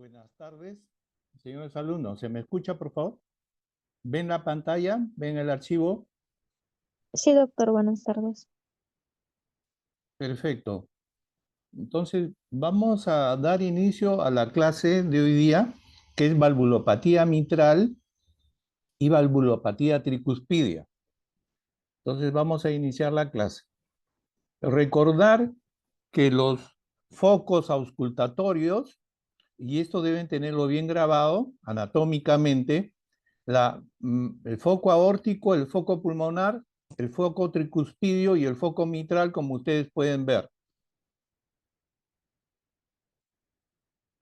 Buenas tardes, señores alumnos. ¿Se me escucha, por favor? ¿Ven la pantalla? ¿Ven el archivo? Sí, doctor, buenas tardes. Perfecto. Entonces, vamos a dar inicio a la clase de hoy día, que es valvulopatía mitral y valvulopatía tricuspidia. Entonces, vamos a iniciar la clase. Recordar que los focos auscultatorios, y esto deben tenerlo bien grabado anatómicamente, el foco aórtico, el foco pulmonar, el foco tricuspidio y el foco mitral, como ustedes pueden ver.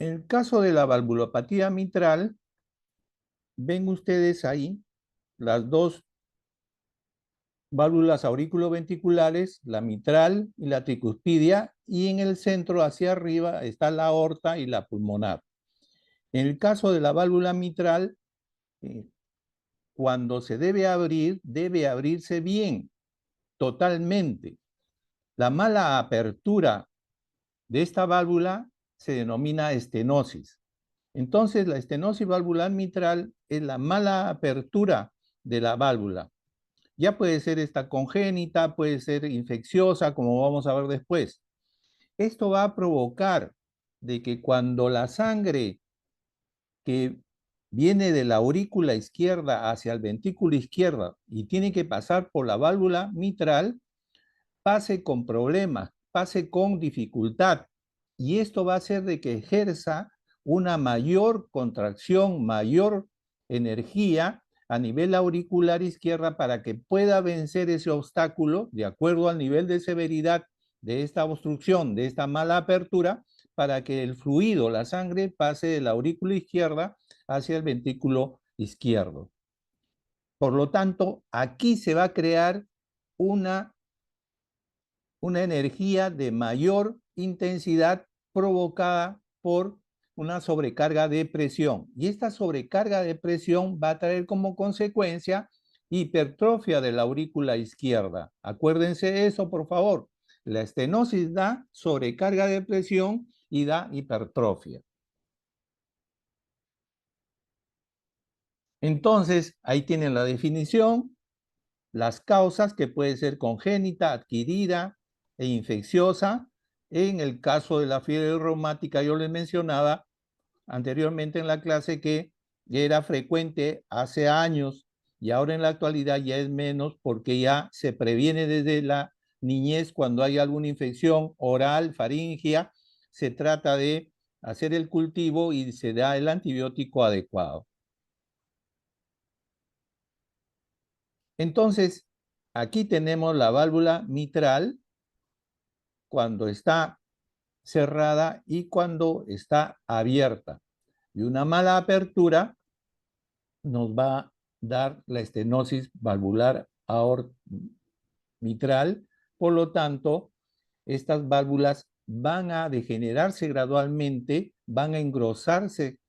En el caso de la valvulopatía mitral, ven ustedes ahí las dos válvulas auriculoventriculares, la mitral y la tricuspidia, y en el centro hacia arriba está la aorta y la pulmonar. En el caso de la válvula mitral, cuando se debe abrirse bien, totalmente. La mala apertura de esta válvula se denomina estenosis. Entonces, la estenosis valvular mitral es la mala apertura de la válvula. Ya puede ser esta congénita, puede ser infecciosa, como vamos a ver después. Esto va a provocar de que cuando la sangre que viene de la aurícula izquierda hacia el ventrículo izquierdo y tiene que pasar por la válvula mitral, pase con problemas, pase con dificultad. Y esto va a hacer de que ejerza una mayor contracción, mayor energía a nivel auricular izquierda para que pueda vencer ese obstáculo de acuerdo al nivel de severidad de esta obstrucción, de esta mala apertura, para que el fluido, la sangre, pase de la aurícula izquierda hacia el ventrículo izquierdo. Por lo tanto, aquí se va a crear una energía de mayor intensidad provocada por una sobrecarga de presión. Y esta sobrecarga de presión va a traer como consecuencia hipertrofia de la aurícula izquierda. Acuérdense eso, por favor. La estenosis da sobrecarga de presión y da hipertrofia. Entonces, ahí tienen la definición, las causas que puede ser congénita, adquirida e infecciosa. En el caso de la fiebre reumática, yo les mencionaba anteriormente en la clase que era frecuente hace años y ahora en la actualidad ya es menos porque ya se previene desde la niñez cuando hay alguna infección oral, faríngea, se trata de hacer el cultivo y se da el antibiótico adecuado. Entonces, aquí tenemos la válvula mitral cuando está cerrada y cuando está abierta. Y una mala apertura nos va a dar la estenosis valvular mitral. Por lo tanto, estas válvulas van a degenerarse gradualmente, van a engrosarse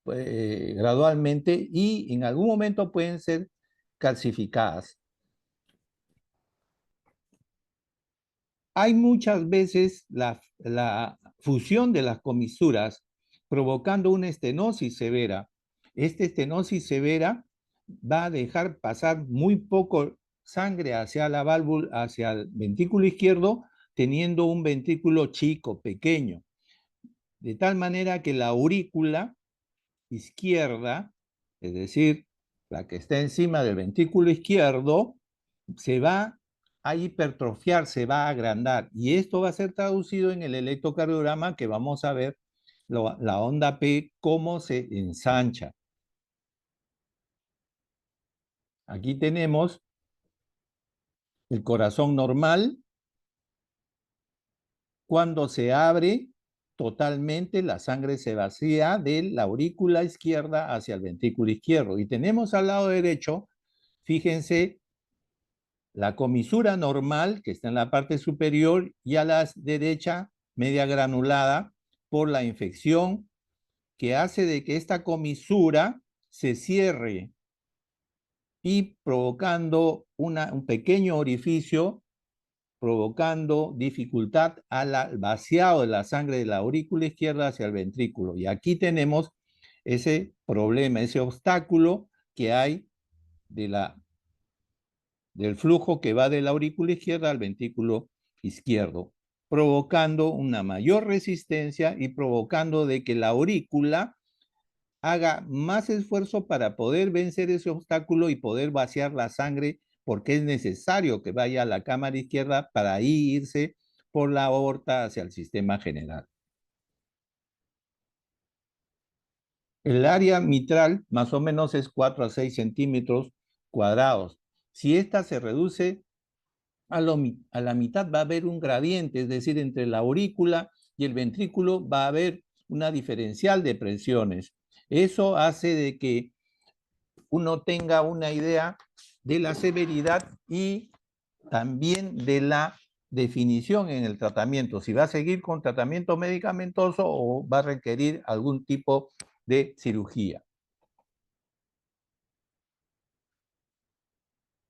gradualmente y en algún momento pueden ser calcificadas. Hay muchas veces la fusión de las comisuras provocando una estenosis severa. Esta estenosis severa va a dejar pasar muy poco sangre hacia la válvula, hacia el ventrículo izquierdo, teniendo un ventrículo chico, pequeño. De tal manera que la aurícula izquierda, es decir, la que está encima del ventrículo izquierdo, se va a hipertrofiar, se va a agrandar. Y esto va a ser traducido en el electrocardiograma que vamos a ver, la onda P, cómo se ensancha. Aquí tenemos el corazón normal. Cuando se abre totalmente, la sangre se vacía de la aurícula izquierda hacia el ventrículo izquierdo. Y tenemos al lado derecho, fíjense, la comisura normal, que está en la parte superior, y a la derecha, media granulada, por la infección, que hace de que esta comisura se cierre y provocando un pequeño orificio provocando dificultad al vaciado de la sangre de la aurícula izquierda hacia el ventrículo. Y aquí tenemos ese problema, ese obstáculo que hay del flujo que va de la aurícula izquierda al ventrículo izquierdo, provocando una mayor resistencia y provocando de que la aurícula haga más esfuerzo para poder vencer ese obstáculo y poder vaciar la sangre, porque es necesario que vaya a la cámara izquierda para ahí irse por la aorta hacia el sistema general. El área mitral más o menos es 4 a 6 centímetros cuadrados. Si esta se reduce a la mitad, va a haber un gradiente, es decir, entre la aurícula y el ventrículo va a haber una diferencial de presiones. Eso hace de que uno tenga una idea de la severidad y también de la definición en el tratamiento, si va a seguir con tratamiento medicamentoso o va a requerir algún tipo de cirugía.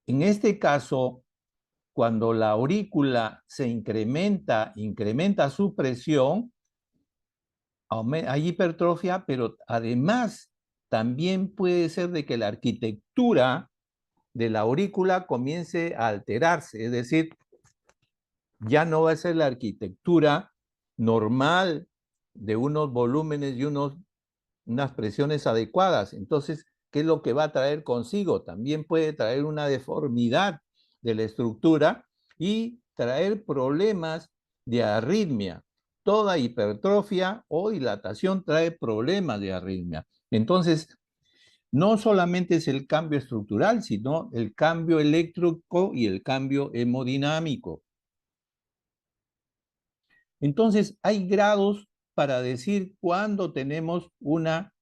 En este caso, cuando la aurícula se incrementa su presión, hay hipertrofia, pero además también puede ser de que la arquitectura de la aurícula comience a alterarse, es decir, ya no va a ser la arquitectura normal de unos volúmenes y unas presiones adecuadas. Entonces, ¿qué es lo que va a traer consigo? También puede traer una deformidad de la estructura y traer problemas de arritmia. Toda hipertrofia o dilatación trae problemas de arritmia. Entonces, no solamente es el cambio estructural, sino el cambio eléctrico y el cambio hemodinámico. Entonces, hay grados para decir cuándo tenemos una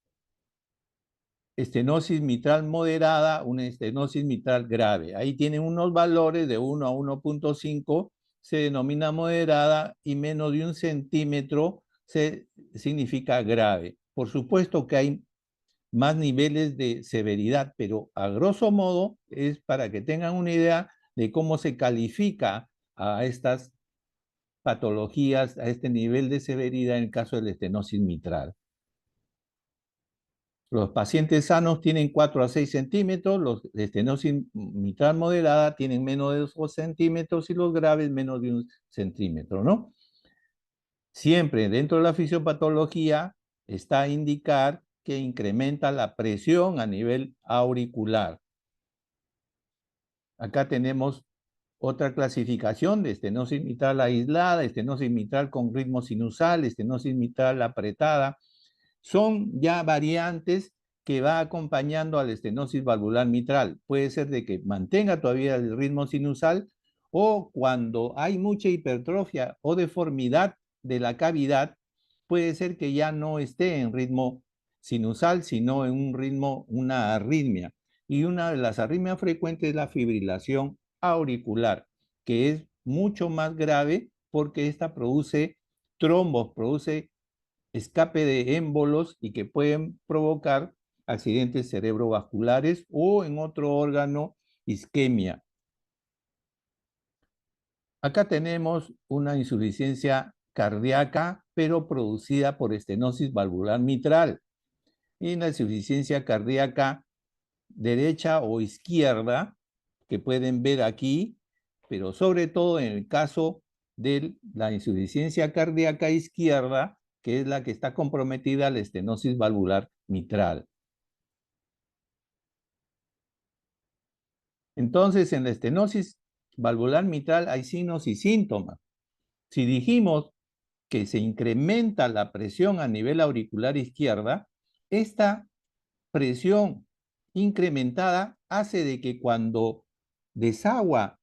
estenosis mitral moderada, una estenosis mitral grave. Ahí tienen unos valores de 1 a 1.5, se denomina moderada, y menos de 1 centímetro significa grave. Por supuesto que hay más niveles de severidad, pero a grosso modo es para que tengan una idea de cómo se califica a estas patologías, a este nivel de severidad en el caso de la estenosis mitral. Los pacientes sanos tienen 4 a 6 centímetros, los de estenosis mitral moderada tienen menos de 2 centímetros y los graves menos de 1 centímetro, ¿no? Siempre dentro de la fisiopatología está a indicar que incrementa la presión a nivel auricular. Acá tenemos otra clasificación de estenosis mitral aislada, estenosis mitral con ritmo sinusal, estenosis mitral apretada. Son ya variantes que va acompañando a la estenosis valvular mitral. Puede ser de que mantenga todavía el ritmo sinusal o cuando hay mucha hipertrofia o deformidad de la cavidad, puede ser que ya no esté en ritmo sinusal, sino en un ritmo, una arritmia. Y una de las arritmias frecuentes es la fibrilación auricular, que es mucho más grave porque esta produce trombos, produce escape de émbolos y que pueden provocar accidentes cerebrovasculares o en otro órgano, isquemia. Acá tenemos una insuficiencia cardíaca, pero producida por estenosis valvular mitral. Y una insuficiencia cardíaca derecha o izquierda, que pueden ver aquí, pero sobre todo en el caso de la insuficiencia cardíaca izquierda, que es la que está comprometida a la estenosis valvular mitral. Entonces, en la estenosis valvular mitral hay signos y síntomas. Si dijimos que se incrementa la presión a nivel auricular izquierda, esta presión incrementada hace de que cuando desagua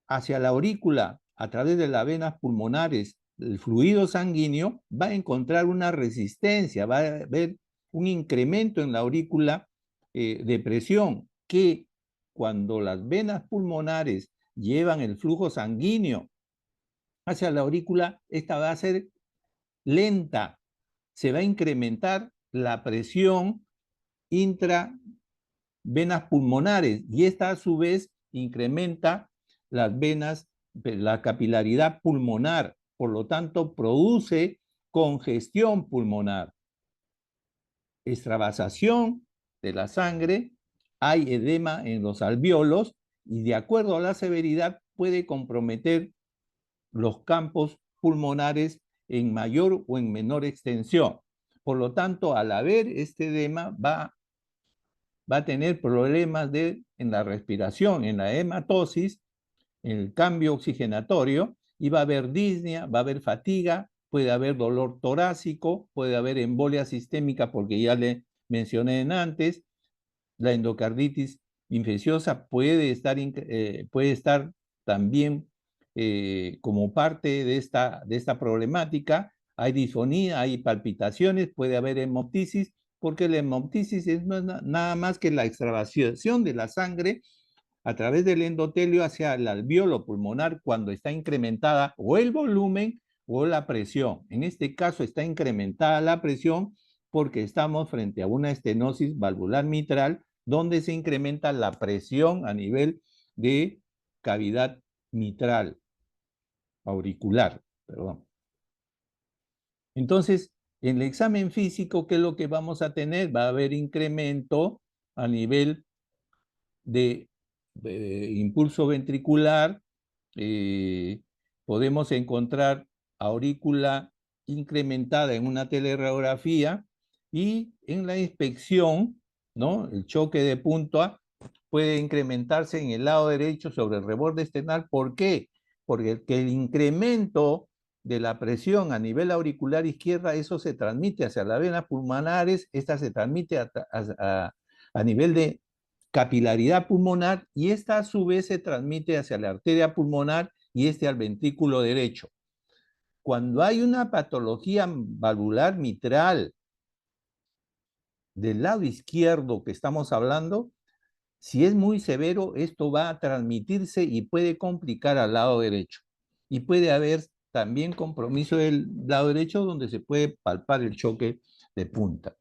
hacia la aurícula a través de las venas pulmonares el fluido sanguíneo, va a encontrar una resistencia, va a haber un incremento en la aurícula de presión, que cuando las venas pulmonares llevan el flujo sanguíneo hacia la aurícula, esta va a ser lenta, se va a incrementar la presión intravenas pulmonares y esta a su vez incrementa las venas la capilaridad pulmonar, por lo tanto produce congestión pulmonar, extravasación de la sangre, hay edema en los alvéolos y de acuerdo a la severidad puede comprometer los campos pulmonares en mayor o en menor extensión. Por lo tanto, al haber este edema va a tener problemas en la respiración, en la hematosis, en el cambio oxigenatorio, y va a haber disnea, va a haber fatiga, puede haber dolor torácico, puede haber embolia sistémica, porque ya le mencioné antes, la endocarditis infecciosa puede estar también como parte de esta problemática. Hay disfonía, hay palpitaciones, puede haber hemoptisis, porque la hemoptisis no es nada más que la extravasación de la sangre a través del endotelio hacia el alvéolo pulmonar cuando está incrementada o el volumen o la presión. En este caso está incrementada la presión porque estamos frente a una estenosis valvular mitral donde se incrementa la presión a nivel de cavidad mitral, auricular, perdón. Entonces, en el examen físico, ¿qué es lo que vamos a tener? Va a haber incremento a nivel de impulso ventricular, podemos encontrar aurícula incrementada en una teleradiografía y en la inspección, ¿no? El choque de punta puede incrementarse en el lado derecho sobre el reborde esternal. ¿Por qué? Porque el incremento de la presión a nivel auricular izquierda, eso se transmite hacia las venas pulmonares, esta se transmite a nivel de capilaridad pulmonar y esta a su vez se transmite hacia la arteria pulmonar y al ventrículo derecho. Cuando hay una patología valvular mitral del lado izquierdo que estamos hablando, si es muy severo, esto va a transmitirse y puede complicar al lado derecho. Y puede haber también compromiso del lado derecho donde se puede palpar el choque de punta.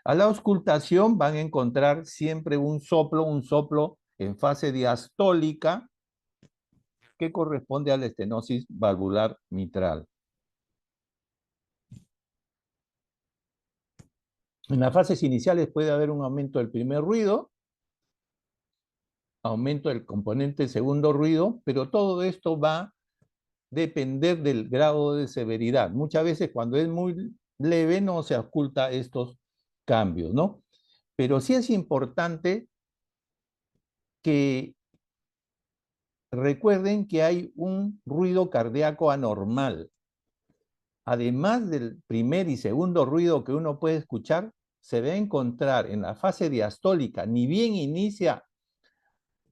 A la auscultación van a encontrar siempre un soplo en fase diastólica que corresponde a la estenosis valvular mitral. En las fases iniciales puede haber un aumento del primer ruido, aumento del componente segundo ruido, pero todo esto va a depender del grado de severidad. Muchas veces cuando es muy leve no se oculta estos cambios, ¿no? Pero sí es importante que recuerden que hay un ruido cardíaco anormal. Además del primer y segundo ruido que uno puede escuchar, se va a encontrar en la fase diastólica, ni bien inicia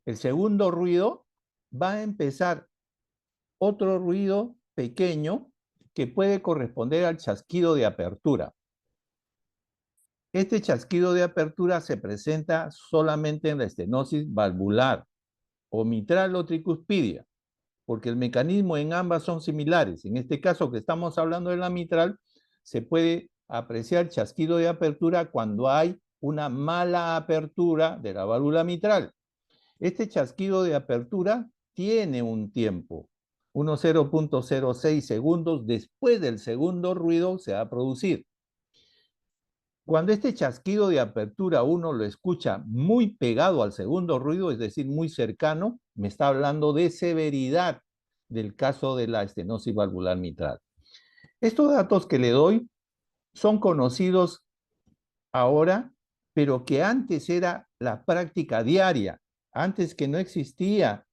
el segundo ruido, va a empezar otro ruido pequeño que puede corresponder al chasquido de apertura. Este chasquido de apertura se presenta solamente en la estenosis valvular o mitral o tricuspidia, porque el mecanismo en ambas son similares. En este caso que estamos hablando de la mitral, se puede apreciar chasquido de apertura cuando hay una mala apertura de la válvula mitral. Este chasquido de apertura tiene un tiempo, unos 0.06 segundos después del segundo ruido se va a producir. Cuando este chasquido de apertura uno lo escucha muy pegado al segundo ruido, es decir, muy cercano, me está hablando de severidad del caso de la estenosis valvular mitral. Estos datos que le doy son conocidos ahora, pero que antes era la práctica diaria, antes que no existía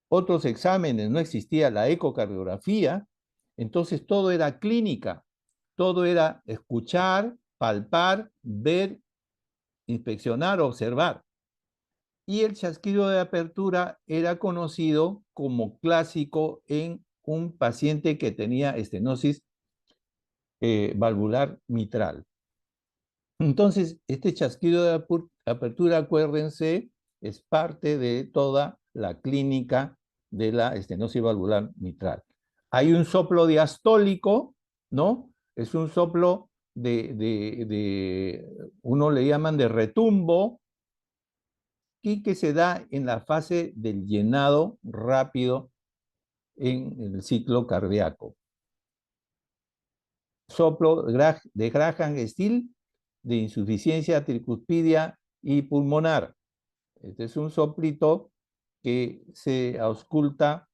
otros exámenes, no existía la ecocardiografía, entonces todo era clínica, todo era escuchar, palpar, ver, inspeccionar, observar. Y el chasquido de apertura era conocido como clásico en un paciente que tenía estenosis valvular mitral. Entonces, este chasquido de apertura, acuérdense, es parte de toda la clínica de la estenosis valvular mitral. Hay un soplo diastólico, ¿no? Es un soplo uno le llaman de retumbo, y que se da en la fase del llenado rápido en el ciclo cardíaco. Soplo de Graham-Still de insuficiencia tricuspidia y pulmonar. Este es un soplito que se ausculta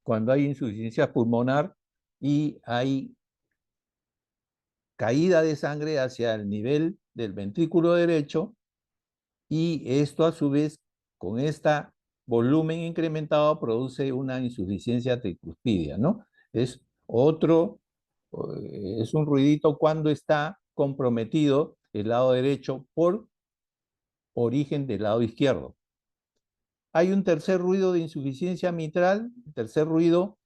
cuando hay insuficiencia pulmonar y hay caída de sangre hacia el nivel del ventrículo derecho, y esto a su vez con este volumen incrementado produce una insuficiencia tricuspidia, ¿no? Es otro, es un ruidito cuando está comprometido el lado derecho por origen del lado izquierdo. Hay un tercer ruido de insuficiencia mitral, tercer ruido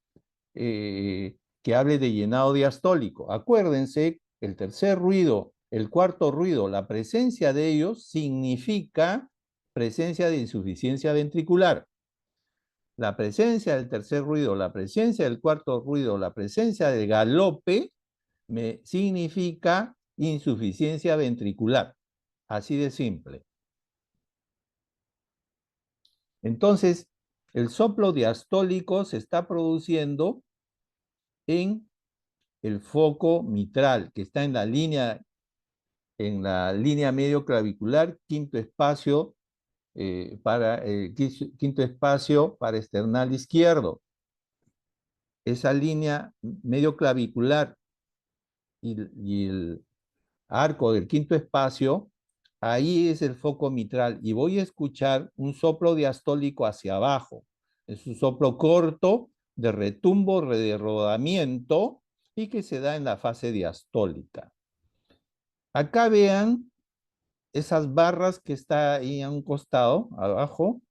que hable de llenado diastólico. Acuérdense, el tercer ruido, el cuarto ruido, la presencia de ellos significa presencia de insuficiencia ventricular. La presencia del tercer ruido, la presencia del cuarto ruido, la presencia del galope significa insuficiencia ventricular. Así de simple. Entonces, el soplo diastólico se está produciendo en el foco mitral, que está en la línea medio clavicular, quinto espacio para esternal izquierdo. Esa línea medio clavicular y el arco del quinto espacio, ahí es el foco mitral, y voy a escuchar un soplo diastólico hacia abajo. Es un soplo corto de retumbo, de rodamiento, y que se da en la fase diastólica. Acá vean esas barras que está ahí a un costado, abajo,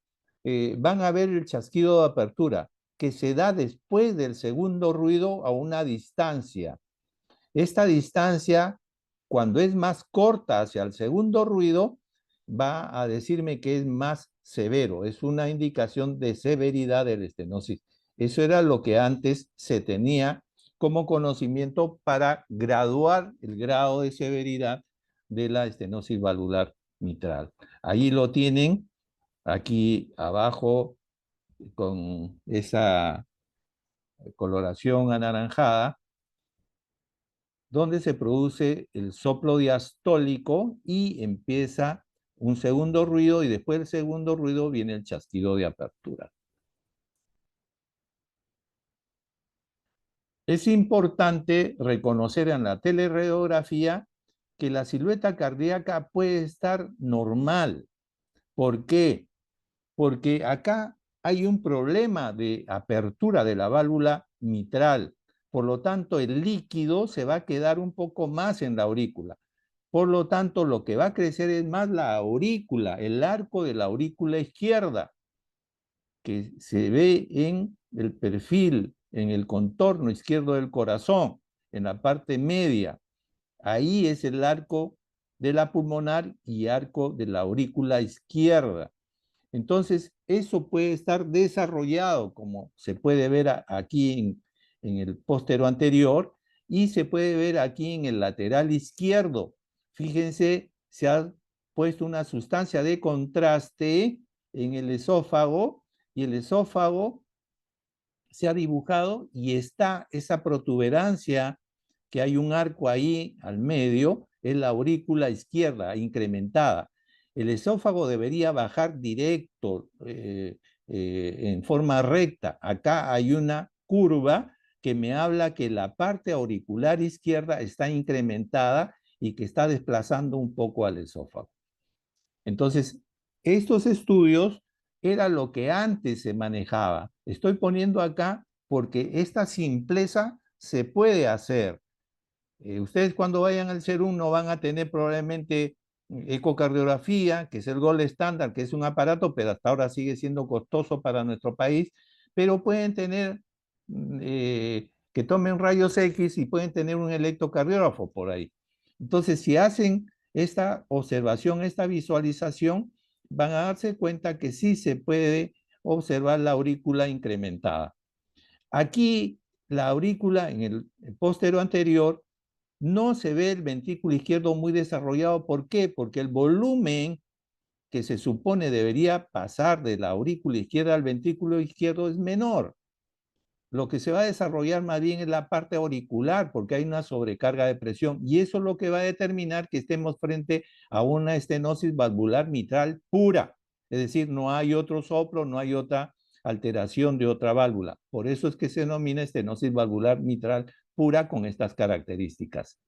van a ver el chasquido de apertura, que se da después del segundo ruido a una distancia. Esta distancia, cuando es más corta hacia el segundo ruido, va a decirme que es más severo, es una indicación de severidad de la estenosis. Eso era lo que antes se tenía como conocimiento para graduar el grado de severidad de la estenosis valvular mitral. Ahí lo tienen, aquí abajo, con esa coloración anaranjada, donde se produce el soplo diastólico y empieza un segundo ruido, y después del segundo ruido viene el chasquido de apertura. Es importante reconocer en la teleradiografía que la silueta cardíaca puede estar normal. ¿Por qué? Porque acá hay un problema de apertura de la válvula mitral. Por lo tanto, el líquido se va a quedar un poco más en la aurícula. Por lo tanto, lo que va a crecer es más la aurícula, el arco de la aurícula izquierda, que se ve en el perfil, en el contorno izquierdo del corazón, en la parte media. Ahí es el arco de la pulmonar y arco de la aurícula izquierda. Entonces, eso puede estar desarrollado, como se puede ver aquí en el póstero anterior, y se puede ver aquí en el lateral izquierdo. Fíjense, se ha puesto una sustancia de contraste en el esófago, y el esófago se ha dibujado y está esa protuberancia, que hay un arco ahí al medio, es la aurícula izquierda incrementada. El esófago debería bajar directo, en forma recta. Acá hay una curva que me habla que la parte auricular izquierda está incrementada y que está desplazando un poco al esófago. Entonces, estos estudios era lo que antes se manejaba. Estoy poniendo acá porque esta simpleza se puede hacer. Ustedes cuando vayan al SERUM no van a tener probablemente ecocardiografía, que es el gold estándar, que es un aparato, pero hasta ahora sigue siendo costoso para nuestro país, pero pueden tener que tomen rayos X y pueden tener un electrocardiógrafo por ahí. Entonces, si hacen esta observación, esta visualización, van a darse cuenta que sí se puede observar la aurícula incrementada. Aquí, la aurícula en el póstero anterior, no se ve el ventrículo izquierdo muy desarrollado. ¿Por qué? Porque el volumen que se supone debería pasar de la aurícula izquierda al ventrículo izquierdo es menor. lo que se va a desarrollar más bien es la parte auricular, porque hay una sobrecarga de presión, y eso es lo que va a determinar que estemos frente a una estenosis valvular mitral pura. Es decir, no hay otro soplo, no hay otra alteración de otra válvula. Por eso es que se denomina estenosis valvular mitral pura con estas características.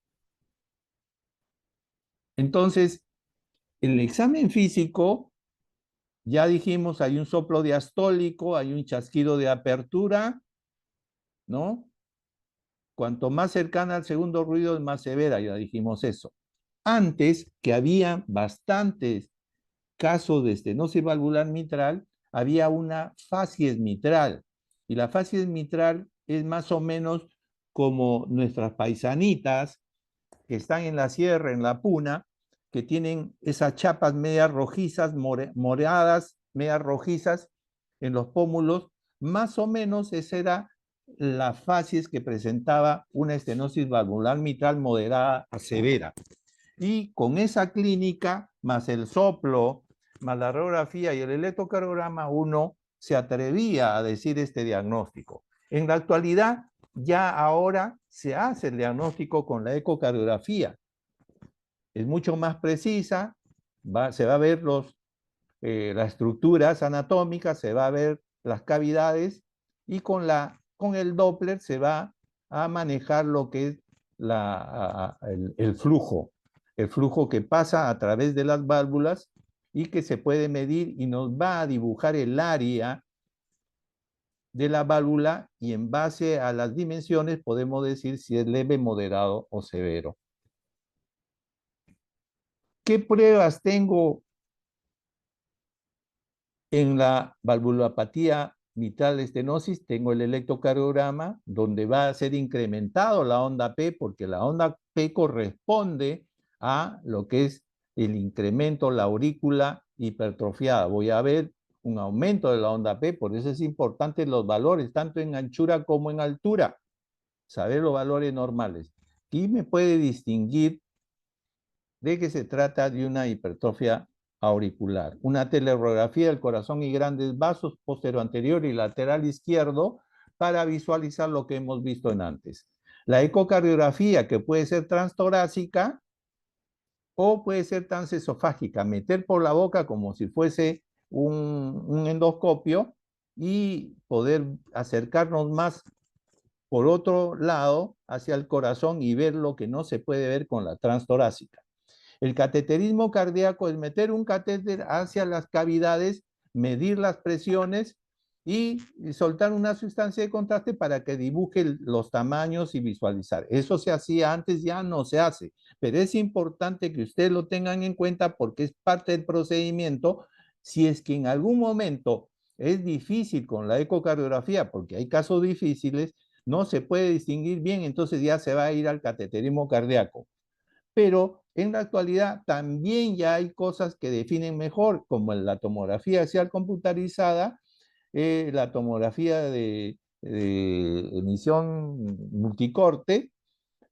Entonces, en el examen físico, ya dijimos, hay un soplo diastólico, hay un chasquido de apertura, ¿no? Cuanto más cercana al segundo ruido, es más severa, ya dijimos eso. Antes, que había bastantes casos de estenosis valvular mitral, había una facies mitral. Y la facies mitral es más o menos como nuestras paisanitas que están en la sierra, en la puna, que tienen esas chapas medias rojizas, moradas, medias rojizas en los pómulos. Más o menos esa era la facies que presentaba una estenosis valvular mitral moderada a severa. Y con esa clínica, más el soplo, más la radiografía y el electrocardiograma, uno se atrevía a decir este diagnóstico. En la actualidad, ya ahora se hace el diagnóstico con la ecocardiografía. Es mucho más precisa, se va a ver las estructuras anatómicas, se va a ver las cavidades, y con el Doppler se va a manejar lo que es el flujo que pasa a través de las válvulas y que se puede medir y nos va a dibujar el área de la válvula, y en base a las dimensiones podemos decir si es leve, moderado o severo. ¿Qué pruebas tengo en la valvulopatía mitral estenosis? Tengo el electrocardiograma, donde va a ser incrementado la onda P, porque la onda P corresponde a lo que es el incremento, la aurícula hipertrofiada. Voy a ver un aumento de la onda P, por eso es importante los valores, tanto en anchura como en altura, saber los valores normales. Y me puede distinguir de que se trata de una hipertrofia auricular. Una teleradiografía del corazón y grandes vasos posterior anterior y lateral izquierdo para visualizar lo que hemos visto en antes. La ecocardiografía, que puede ser transtorácica o puede ser transesofágica, meter por la boca como si fuese un endoscopio y poder acercarnos más por otro lado hacia el corazón y ver lo que no se puede ver con la transtorácica. El cateterismo cardíaco es meter un catéter hacia las cavidades, medir las presiones y soltar una sustancia de contraste para que dibuje los tamaños y visualizar. Eso se hacía antes, ya no se hace, pero es importante que ustedes lo tengan en cuenta porque es parte del procedimiento. Si es que en algún momento es difícil con la ecocardiografía, porque hay casos difíciles, no se puede distinguir bien, entonces ya se va a ir al cateterismo cardíaco. Pero en la actualidad también ya hay cosas que definen mejor, como la tomografía axial computarizada, la tomografía de emisión multicorte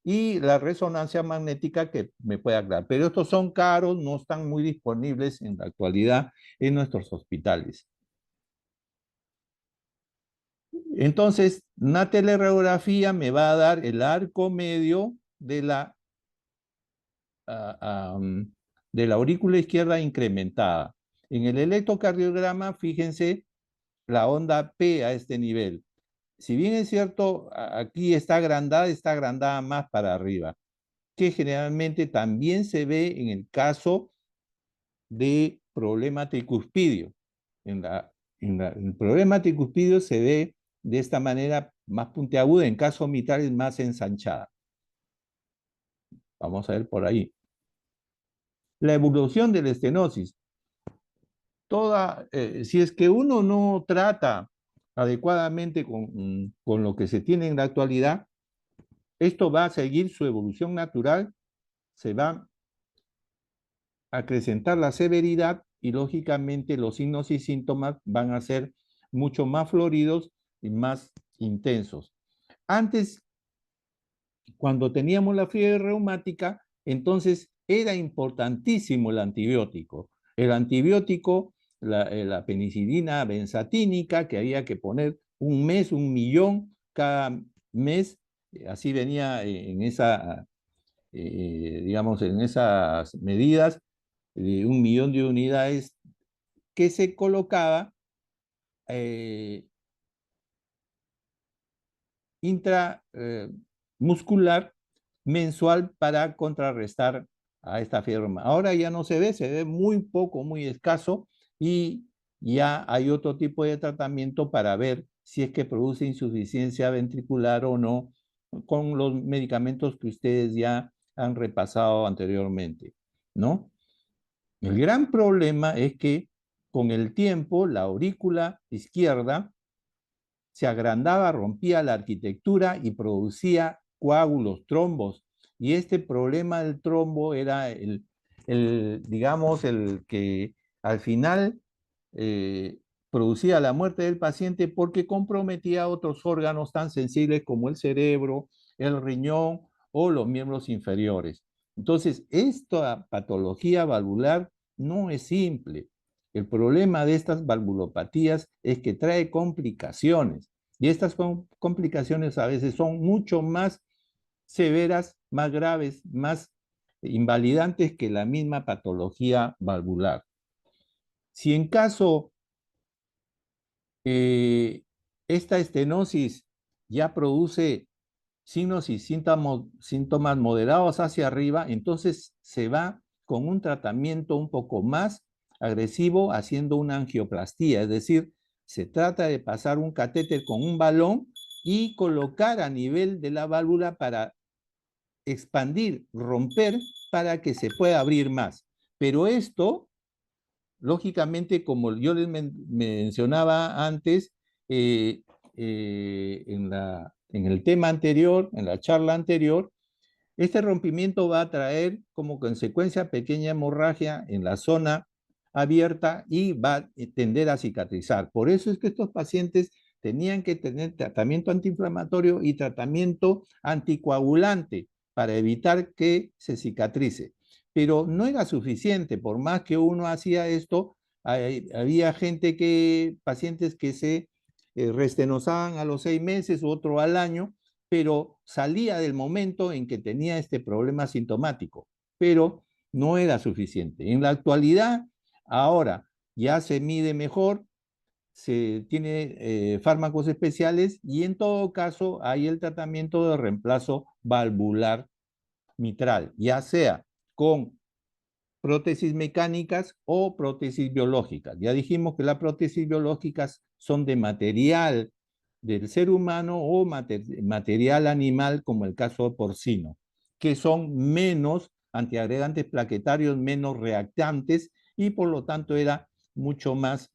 y la resonancia magnética, que me puede aclarar. Pero estos son caros, no están muy disponibles en la actualidad en nuestros hospitales. Entonces, una teleradiografía me va a dar el arco medio de de la aurícula izquierda incrementada. En el electrocardiograma, fíjense la onda P a este nivel. Si bien es cierto, aquí está agrandada más para arriba, que generalmente también se ve en el caso de problema tricuspidio. El problema tricuspidio se ve de esta manera más puntiaguda, en caso mitral es más ensanchada. Vamos a ver por ahí. La evolución de la estenosis. Si es que uno no trata adecuadamente con lo que se tiene en la actualidad, esto va a seguir su evolución natural, se va a acrecentar la severidad y lógicamente los signos y síntomas van a ser mucho más floridos y más intensos. Antes, cuando teníamos la fiebre reumática, entonces era importantísimo el antibiótico. El antibiótico, la penicilina benzatínica, que había que poner 1 mes, 1 millón cada mes, así venía en esa, digamos, en esas medidas, de 1 millón de unidades que se colocaba intramuscular mensual para contrarrestar a esta fiebre. Ahora ya no se ve muy poco, muy escaso, y ya hay otro tipo de tratamiento para ver si es que produce insuficiencia ventricular o no, con los medicamentos que ustedes ya han repasado anteriormente, ¿no? El gran problema es que con el tiempo la aurícula izquierda se agrandaba, rompía la arquitectura y producía coágulos, trombos. Y este problema del trombo era digamos, el que al final producía la muerte del paciente porque comprometía otros órganos tan sensibles como el cerebro, el riñón o los miembros inferiores. Entonces, esta patología valvular no es simple. El problema de estas valvulopatías es que trae complicaciones y estas complicaciones a veces son mucho más severas, más graves, más invalidantes que la misma patología valvular. Si en caso esta estenosis ya produce signos y síntomas moderados hacia arriba, entonces se va con un tratamiento un poco más agresivo haciendo una angioplastía, es decir, se trata de pasar un catéter con un balón y colocar a nivel de la válvula para expandir, romper, para que se pueda abrir más. Pero esto, lógicamente, como yo les mencionaba antes, en el tema anterior, en la charla anterior, este rompimiento va a traer como consecuencia pequeña hemorragia en la zona abierta y va a tender a cicatrizar. Por eso es que estos pacientes tenían que tener tratamiento antiinflamatorio y tratamiento anticoagulante para evitar que se cicatrice. Pero no era suficiente, por más que uno hacía esto, había pacientes que se restenosaban a los 6 meses, otro al año, pero salía del momento en que tenía este problema sintomático, pero no era suficiente. En la actualidad, ahora ya se mide mejor, se tiene fármacos especiales y en todo caso hay el tratamiento de reemplazo valvular mitral, ya sea con prótesis mecánicas o prótesis biológicas. Ya dijimos que las prótesis biológicas son de material del ser humano o material animal, como el caso de porcino, que son menos antiagregantes plaquetarios, menos reactantes y por lo tanto era mucho más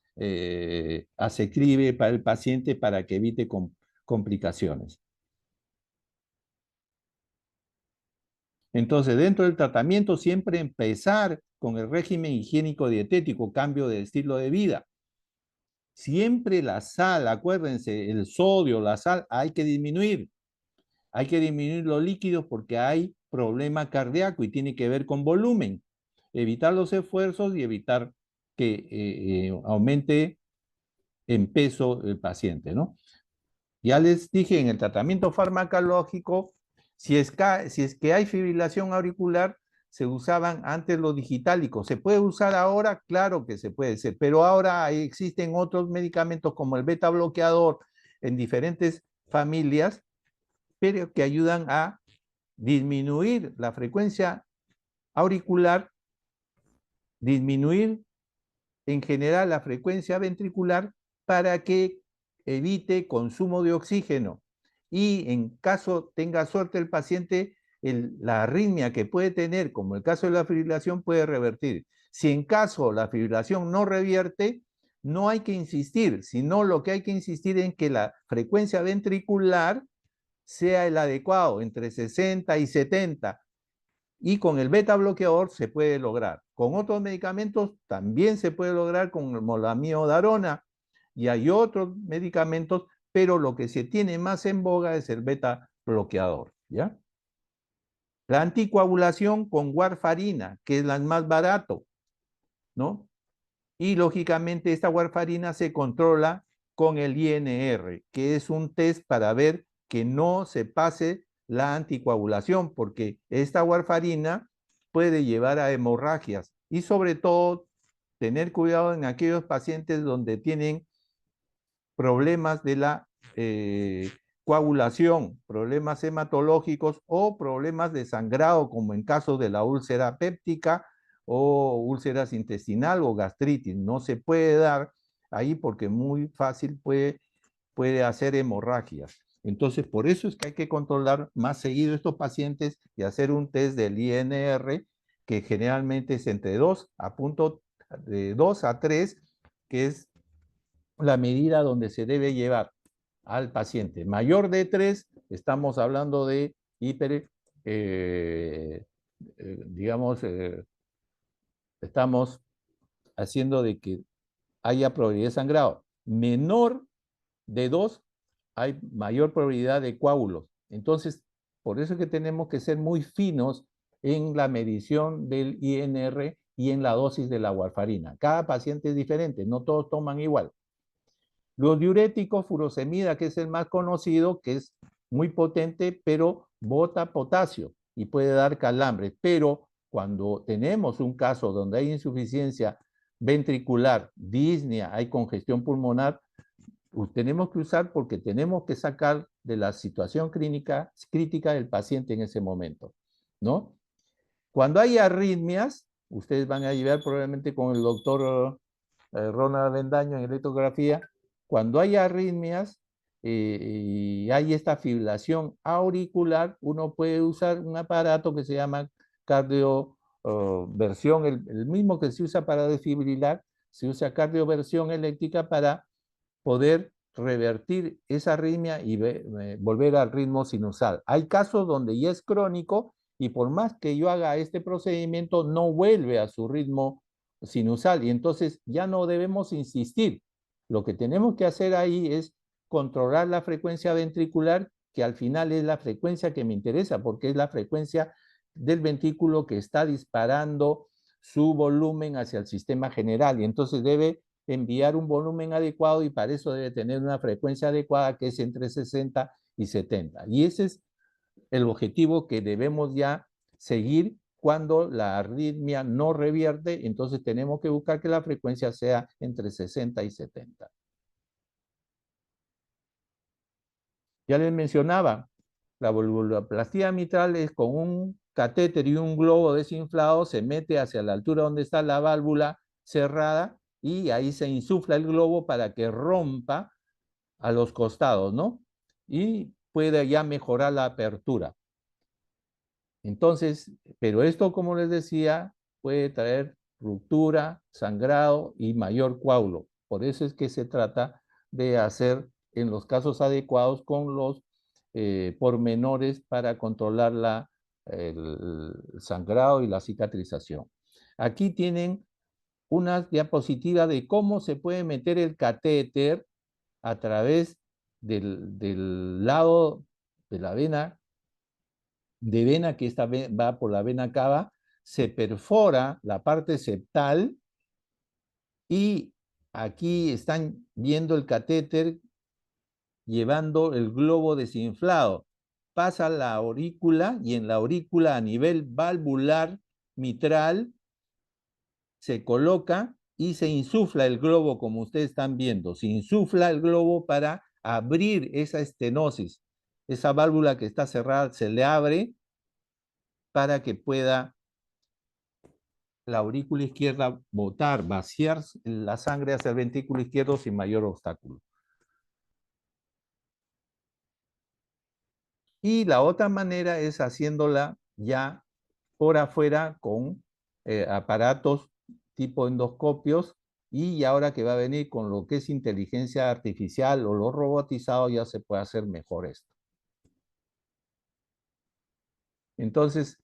asequible para el paciente para que evite complicaciones. Entonces, dentro del tratamiento, siempre empezar con el régimen higiénico dietético, cambio de estilo de vida. Siempre la sal, acuérdense, el sodio, la sal, hay que disminuir. Hay que disminuir los líquidos porque hay problema cardíaco y tiene que ver con volumen. Evitar los esfuerzos y evitar que aumente en peso el paciente, ¿no? Ya les dije, en el tratamiento farmacológico, si es que hay fibrilación auricular, se usaban antes los digitálicos. ¿Se puede usar ahora? Claro que se puede hacer, pero ahora existen otros medicamentos como el beta bloqueador en diferentes familias, pero que ayudan a disminuir la frecuencia auricular, disminuir en general la frecuencia ventricular para que evite consumo de oxígeno. Y en caso tenga suerte el paciente, la arritmia que puede tener, como el caso de la fibrilación, puede revertir. Si en caso la fibrilación no revierte, no hay que insistir, sino lo que hay que insistir en que la frecuencia ventricular sea el adecuado, entre 60 y 70. Y con el beta bloqueador se puede lograr. Con otros medicamentos también se puede lograr, como la miodarona, y hay otros medicamentos, pero lo que se tiene más en boga es el beta bloqueador, ¿ya? La anticoagulación con warfarina, que es la más barato, ¿no? Y lógicamente esta warfarina se controla con el INR, que es un test para ver que no se pase la anticoagulación, porque esta warfarina puede llevar a hemorragias y sobre todo tener cuidado en aquellos pacientes donde tienen problemas de la coagulación, problemas hematológicos o problemas de sangrado, como en caso de la úlcera péptica o úlceras intestinal o gastritis. No se puede dar ahí porque muy fácil puede hacer hemorragias. Entonces, por eso es que hay que controlar más seguido estos pacientes y hacer un test del INR, que generalmente es entre 2 a punto de 2 a 3, que es la medida donde se debe llevar al paciente. Mayor de 3, estamos hablando de digamos, estamos haciendo de que haya probabilidad de sangrado. Menor de 2, hay mayor probabilidad de coágulos. Entonces, por eso es que tenemos que ser muy finos en la medición del INR y en la dosis de la warfarina. Cada paciente es diferente, no todos toman igual. Los diuréticos, furosemida, que es el más conocido, que es muy potente, pero bota potasio y puede dar calambres. Pero cuando tenemos un caso donde hay insuficiencia ventricular, disnea, hay congestión pulmonar, tenemos que usar porque tenemos que sacar de la situación crítica del paciente en ese momento, ¿no? Cuando hay arritmias, ustedes van a llevar probablemente con el doctor Ronald Avendaño en electrografía, cuando hay arritmias y hay esta fibrilación auricular, uno puede usar un aparato que se llama cardioversión, el mismo que se usa para desfibrilar, se usa cardioversión eléctrica para poder revertir esa arritmia y volver al ritmo sinusal. Hay casos donde ya es crónico y por más que yo haga este procedimiento, no vuelve a su ritmo sinusal y entonces ya no debemos insistir. Lo que tenemos que hacer ahí es controlar la frecuencia ventricular, que al final es la frecuencia que me interesa, porque es la frecuencia del ventrículo que está disparando su volumen hacia el sistema general y entonces debe enviar un volumen adecuado y para eso debe tener una frecuencia adecuada que es entre 60 y 70. Y ese es el objetivo que debemos ya seguir cuando la arritmia no revierte, entonces tenemos que buscar que la frecuencia sea entre 60 y 70. Ya les mencionaba, la valvuloplastía mitral es con un catéter y un globo desinflado, se mete hacia la altura donde está la válvula cerrada y ahí se insufla el globo para que rompa a los costados, ¿no? Y puede ya mejorar la apertura. Entonces, pero esto, como les decía, puede traer ruptura, sangrado y mayor coágulo. Por eso es que se trata de hacer en los casos adecuados con los pormenores para controlar el sangrado y la cicatrización. Aquí tienen una diapositiva de cómo se puede meter el catéter a través del lado de la vena, que esta va por la vena cava, se perfora la parte septal y aquí están viendo el catéter llevando el globo desinflado. Pasa la aurícula y en la aurícula a nivel valvular mitral se coloca y se insufla el globo, como ustedes están viendo. Se insufla el globo para abrir esa estenosis. Esa válvula que está cerrada se le abre para que pueda la aurícula izquierda botar, vaciar la sangre hacia el ventrículo izquierdo sin mayor obstáculo. Y la otra manera es haciéndola ya por afuera con aparatos tipo endoscopios y ahora que va a venir con lo que es inteligencia artificial o lo robotizado ya se puede hacer mejor esto. Entonces,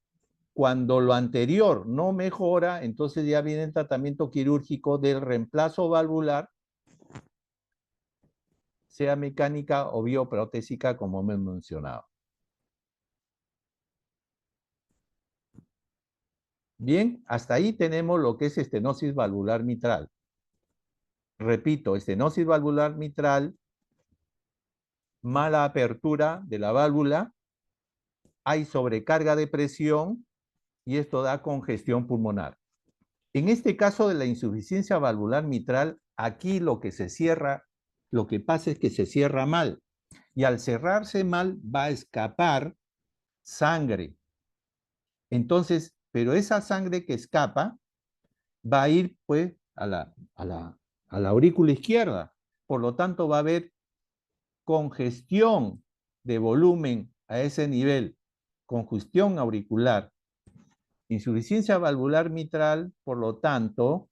cuando lo anterior no mejora, entonces ya viene el tratamiento quirúrgico del reemplazo valvular, sea mecánica o bioprotésica, como hemos mencionado. Bien, hasta ahí tenemos lo que es estenosis valvular mitral. Repito, estenosis valvular mitral mala apertura de la válvula, hay sobrecarga de presión y esto da congestión pulmonar. En este caso de la insuficiencia valvular mitral, aquí lo que pasa es que se cierra mal. Y al cerrarse mal va a escapar sangre. Entonces, pero esa sangre que escapa va a ir pues a la aurícula izquierda. Por lo tanto, va a haber congestión de volumen a ese nivel, congestión auricular. Insuficiencia valvular mitral, por lo tanto,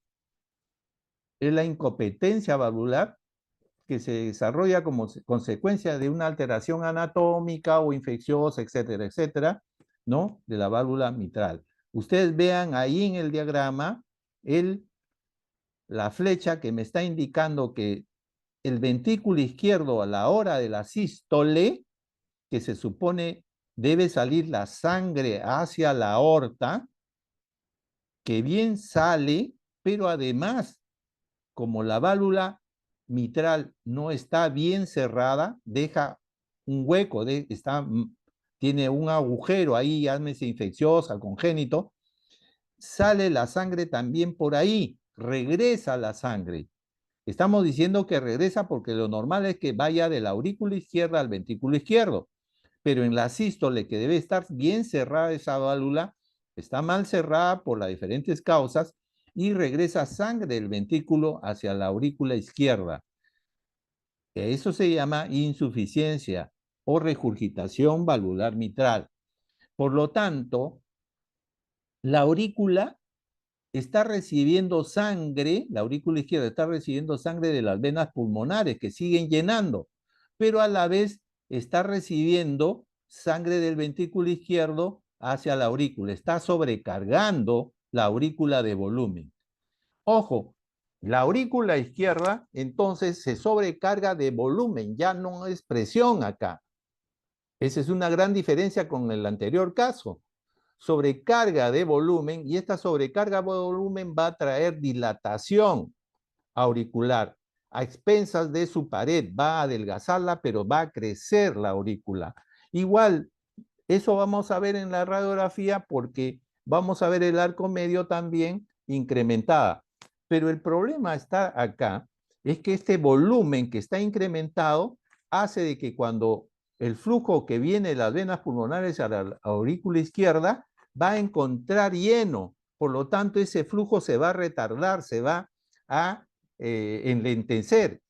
es la incompetencia valvular que se desarrolla como consecuencia de una alteración anatómica o infecciosa, etcétera, etcétera, ¿no? De la válvula mitral. Ustedes vean ahí en el diagrama la flecha que me está indicando que el ventrículo izquierdo a la hora de la sístole, que se supone debe salir la sangre hacia la aorta, que bien sale, pero además, como la válvula mitral no está bien cerrada, deja un hueco, tiene un agujero ahí, llámese infecciosa, congénito, sale la sangre también por ahí, regresa la sangre. Estamos diciendo que regresa porque lo normal es que vaya de la aurícula izquierda al ventrículo izquierdo, pero en la sístole, que debe estar bien cerrada esa válvula, está mal cerrada por las diferentes causas y regresa sangre del ventrículo hacia la aurícula izquierda. Eso se llama insuficiencia o regurgitación valvular mitral. Por lo tanto, la aurícula está recibiendo sangre, la aurícula izquierda está recibiendo sangre de las venas pulmonares que siguen llenando, pero a la vez está recibiendo sangre del ventrículo izquierdo hacia la aurícula, está sobrecargando la aurícula de volumen. Ojo, la aurícula izquierda entonces se sobrecarga de volumen, ya no es presión acá. Esa es una gran diferencia con el anterior caso. Sobrecarga de volumen, y esta sobrecarga de volumen va a traer dilatación auricular a expensas de su pared, va a adelgazarla, pero va a crecer la aurícula. Igual, eso vamos a ver en la radiografía porque vamos a ver el arco medio también incrementada. Pero el problema está acá, es que este volumen que está incrementado hace de que cuando el flujo que viene de las venas pulmonares a la aurícula izquierda va a encontrar lleno, por lo tanto ese flujo se va a retardar, se va a enlentecer,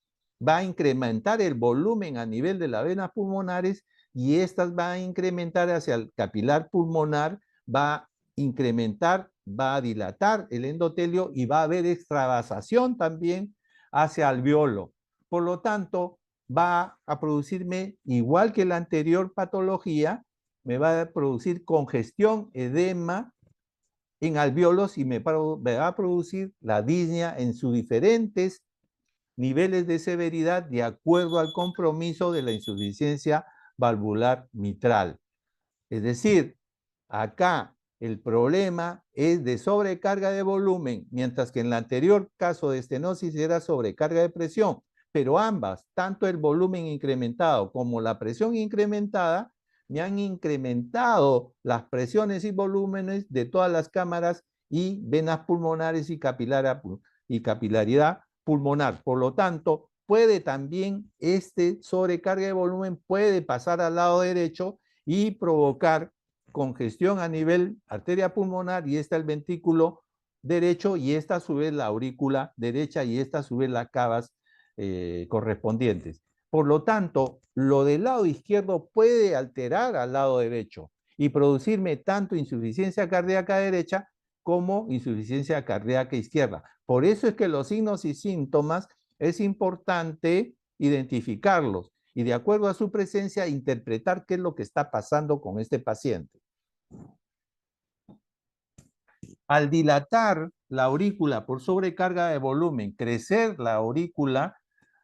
va a incrementar el volumen a nivel de las venas pulmonares y estas van a incrementar hacia el capilar pulmonar, va a incrementar, va a dilatar el endotelio y va a haber extravasación también hacia alveolo. Por lo tanto, va a producirme, igual que la anterior patología, me va a producir congestión, edema en alveolos y me va a producir la disnea en sus diferentes niveles de severidad de acuerdo al compromiso de la insuficiencia valvular mitral. Es decir, acá el problema es de sobrecarga de volumen, mientras que en el anterior caso de estenosis era sobrecarga de presión, pero ambas, tanto el volumen incrementado como la presión incrementada, me han incrementado las presiones y volúmenes de todas las cámaras y venas pulmonares y capilaridad pulmonar. Por lo tanto, puede también sobrecarga de volumen puede pasar al lado derecho y provocar congestión a nivel arteria pulmonar, y esta el ventrículo derecho, y esta a su vez la aurícula derecha, y esta a su vez las cavas correspondientes. Por lo tanto, lo del lado izquierdo puede alterar al lado derecho y producirme tanto insuficiencia cardíaca derecha como insuficiencia cardíaca izquierda. Por eso es que los signos y síntomas es importante identificarlos y de acuerdo a su presencia interpretar qué es lo que está pasando con este paciente. Al dilatar la aurícula por sobrecarga de volumen, crecer la aurícula,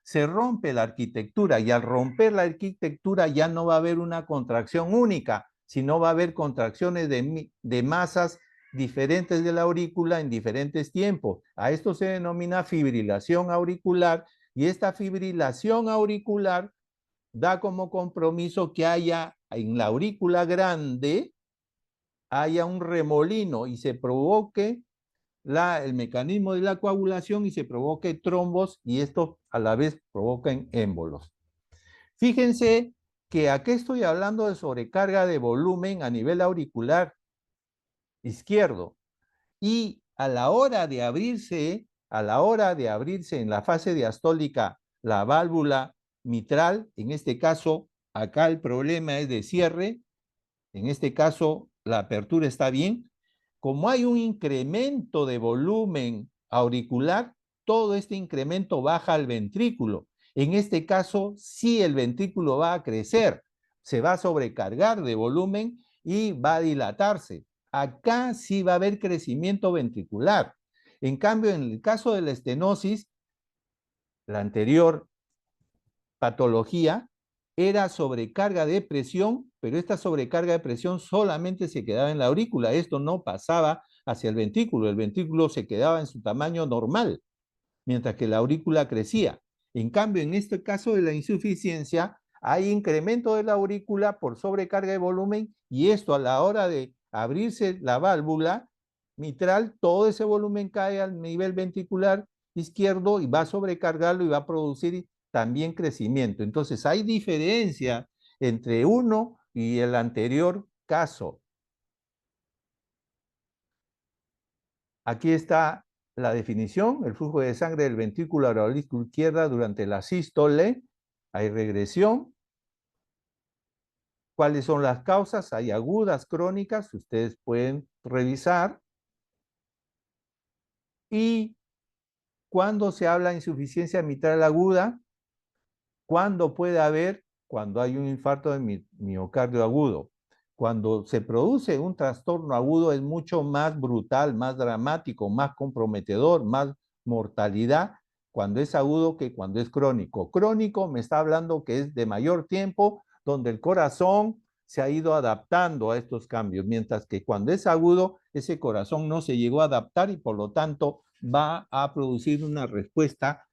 se rompe la arquitectura, y al romper la arquitectura ya no va a haber una contracción única, sino va a haber contracciones de masas diferentes de la aurícula en diferentes tiempos. A esto se denomina fibrilación auricular, y esta fibrilación auricular da como compromiso que haya en la aurícula grande, haya un remolino y se provoque el mecanismo de la coagulación y se provoque trombos y esto a la vez provocan émbolos. Fíjense que aquí estoy hablando de sobrecarga de volumen a nivel auricular izquierdo y a la hora de abrirse en la fase diastólica la válvula mitral, en este caso acá el problema es de cierre, en este caso la apertura está bien, como hay un incremento de volumen auricular, todo este incremento baja al ventrículo. En este caso, sí el ventrículo va a crecer, se va a sobrecargar de volumen y va a dilatarse. Acá sí va a haber crecimiento ventricular. En cambio, en el caso de la estenosis, la anterior patología era sobrecarga de presión, pero esta sobrecarga de presión solamente se quedaba en la aurícula. Esto no pasaba hacia el ventrículo se quedaba en su tamaño normal, mientras que la aurícula crecía. En cambio, en este caso de la insuficiencia, hay incremento de la aurícula por sobrecarga de volumen y esto a la hora de abrirse la válvula mitral, todo ese volumen cae al nivel ventricular izquierdo y va a sobrecargarlo y va a producir también crecimiento. Entonces, hay diferencia entre uno y el anterior caso. Aquí está la definición, el flujo de sangre del ventrículo a la aurícula izquierda durante la sístole, hay regresión. ¿Cuáles son las causas? Hay agudas, crónicas, ustedes pueden revisar. Y cuando se habla de insuficiencia mitral aguda, ¿cuándo puede haber? Cuando hay un infarto de miocardio agudo. Cuando se produce un trastorno agudo es mucho más brutal, más dramático, más comprometedor, más mortalidad cuando es agudo que cuando es crónico. Crónico me está hablando que es de mayor tiempo, donde el corazón se ha ido adaptando a estos cambios, mientras que cuando es agudo, ese corazón no se llegó a adaptar y por lo tanto va a producir una respuesta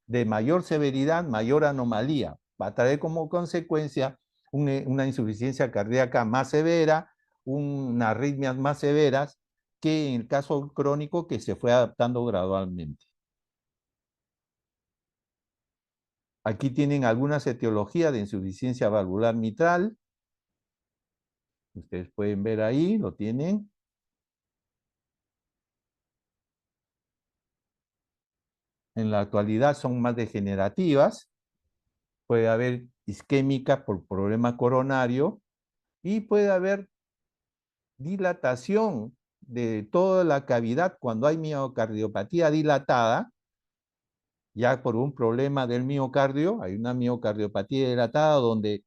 de mayor severidad, mayor anomalía. Va a traer como consecuencia una insuficiencia cardíaca más severa, unas arritmias más severas que en el caso crónico que se fue adaptando gradualmente. Aquí tienen algunas etiologías de insuficiencia valvular mitral. Ustedes pueden ver ahí, lo tienen. En la actualidad son más degenerativas. Puede haber isquémica por problema coronario y puede haber dilatación de toda la cavidad cuando hay miocardiopatía dilatada, ya por un problema del miocardio, hay una miocardiopatía dilatada donde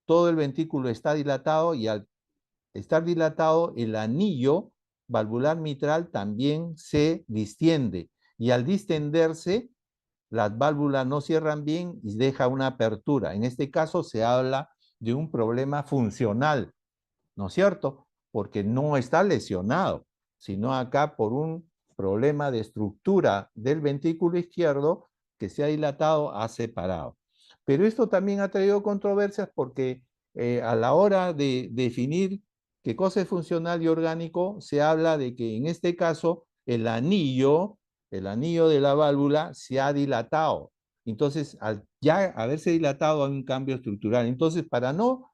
todo el ventrículo está dilatado y al estar dilatado el anillo valvular mitral también se distiende y al distenderse las válvulas no cierran bien y deja una apertura. En este caso se habla de un problema funcional, ¿no es cierto? Porque no está lesionado, sino acá por un problema de estructura del ventrículo izquierdo que se ha dilatado, ha separado. Pero esto también ha traído controversias porque a la hora de definir qué cosa es funcional y orgánico, se habla de que en este caso el anillo de la válvula se ha dilatado. Entonces, al ya haberse dilatado hay un cambio estructural. Entonces, para no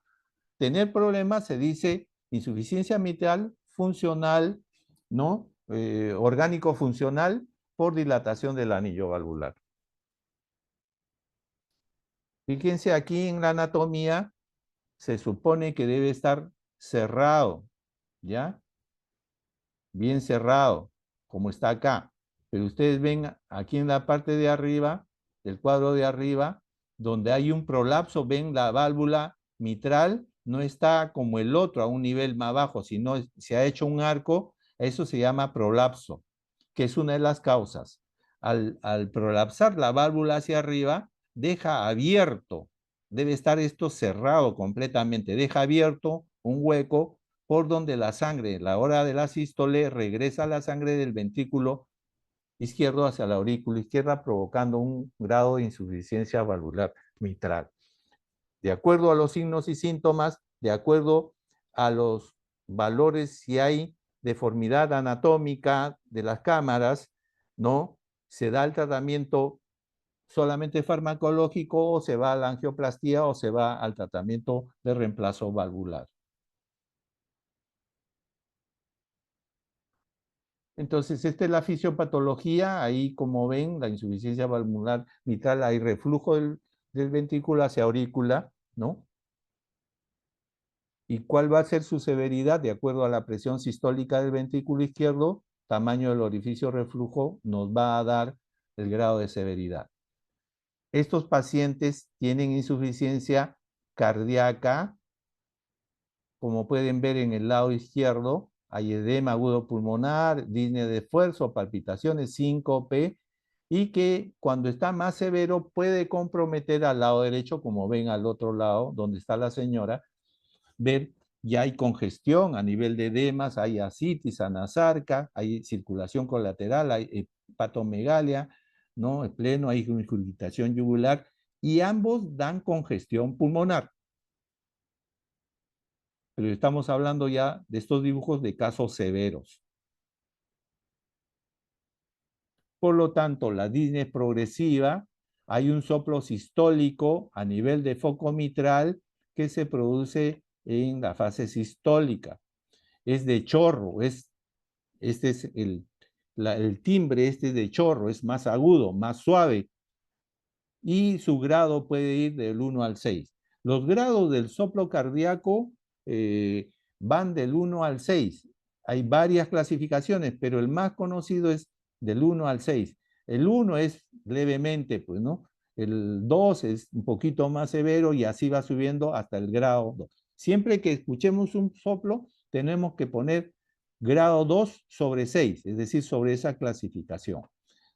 tener problemas se dice insuficiencia mitral funcional, ¿no? Orgánico funcional por dilatación del anillo valvular. Fíjense aquí en la anatomía, se supone que debe estar cerrado, ¿ya? Bien cerrado, como está acá. Pero ustedes ven aquí en la parte de arriba, del cuadro de arriba, donde hay un prolapso, ven la válvula mitral, no está como el otro a un nivel más bajo, sino se ha hecho un arco, eso se llama prolapso, que es una de las causas. Al prolapsar la válvula hacia arriba, deja abierto, debe estar esto cerrado completamente, deja abierto un hueco por donde la sangre, a la hora de la sístole, regresa la sangre del ventrículo izquierdo hacia la aurícula izquierda, provocando un grado de insuficiencia valvular mitral. de acuerdo a los signos y síntomas, de acuerdo a los valores, si hay deformidad anatómica de las cámaras, ¿no? Se da el tratamiento solamente farmacológico o se va a la angioplastía o se va al tratamiento de reemplazo valvular. Entonces, esta es la fisiopatología. Ahí, como ven, la insuficiencia valvular mitral, hay reflujo del ventrículo hacia aurícula, ¿no? ¿Y cuál va a ser su severidad? De acuerdo a la presión sistólica del ventrículo izquierdo, tamaño del orificio reflujo nos va a dar el grado de severidad. Estos pacientes tienen insuficiencia cardíaca, como pueden ver en el lado izquierdo, hay edema agudo pulmonar, disnea de esfuerzo, palpitaciones, síncope, y que cuando está más severo puede comprometer al lado derecho, como ven al otro lado, donde está la señora, ver ya hay congestión a nivel de edemas, hay ascitis, anasarca, hay circulación colateral, hay hepatomegalia, ¿no? En pleno, hay ingurgitación yugular, y ambos dan congestión pulmonar. Pero estamos hablando ya de estos dibujos de casos severos. Por lo tanto, la disnea es progresiva, hay un soplo sistólico a nivel de foco mitral que se produce en la fase sistólica. Es de chorro, este es el timbre este es de chorro, es más agudo, más suave, y su grado puede ir del 1 al 6. Los grados del soplo cardíaco van del 1 al 6. Hay varias clasificaciones, pero el más conocido es del 1 al 6. El 1 es levemente, pues, ¿no? El 2 es un poquito más severo y así va subiendo hasta el grado 2. Siempre que escuchemos un soplo, tenemos que poner grado 2 sobre 6, es decir, sobre esa clasificación.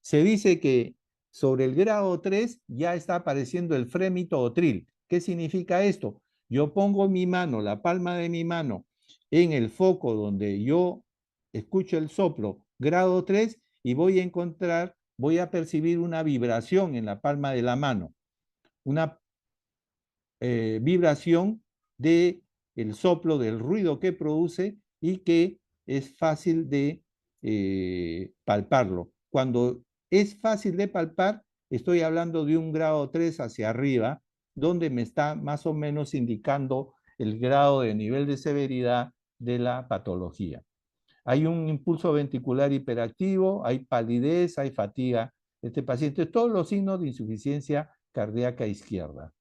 Se dice que sobre el grado 3 ya está apareciendo el frémito o tril. ¿Qué significa esto? Yo pongo mi mano, la palma de mi mano, en el foco donde yo escucho el soplo, grado 3, y voy a percibir una vibración en la palma de la mano, una vibración de el soplo, del ruido que produce y que es fácil de palparlo. Cuando es fácil de palpar, estoy hablando de un grado 3 hacia arriba, donde me está más o menos indicando el grado de nivel de severidad de la patología. Hay un impulso ventricular hiperactivo, hay palidez, hay fatiga. Este paciente, todos los signos de insuficiencia cardíaca izquierda.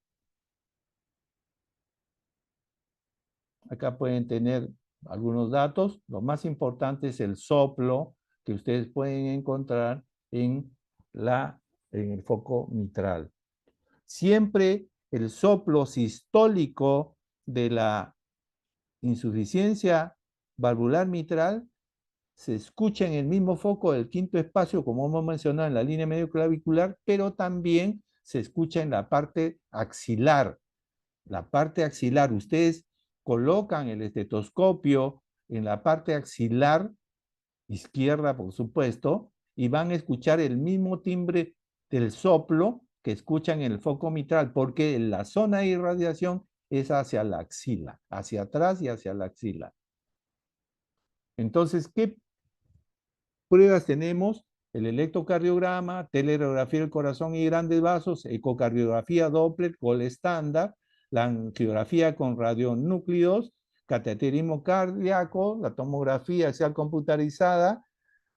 Acá pueden tener algunos datos. Lo más importante es el soplo que ustedes pueden encontrar en el foco mitral. Siempre el soplo sistólico de la insuficiencia valvular mitral se escucha en el mismo foco del quinto espacio, como hemos mencionado, en la línea medio clavicular, pero también se escucha en la parte axilar. La parte axilar, ustedes colocan el estetoscopio en la parte axilar izquierda, por supuesto, y van a escuchar el mismo timbre del soplo que escuchan en el foco mitral, porque la zona de irradiación es hacia la axila, hacia atrás y hacia la axila. Entonces, ¿qué pruebas tenemos? El electrocardiograma, teleradiografía del corazón y grandes vasos, ecocardiografía Doppler, gol estándar, la angiografía con radionúclidos, cateterismo cardíaco, la tomografía axial computarizada,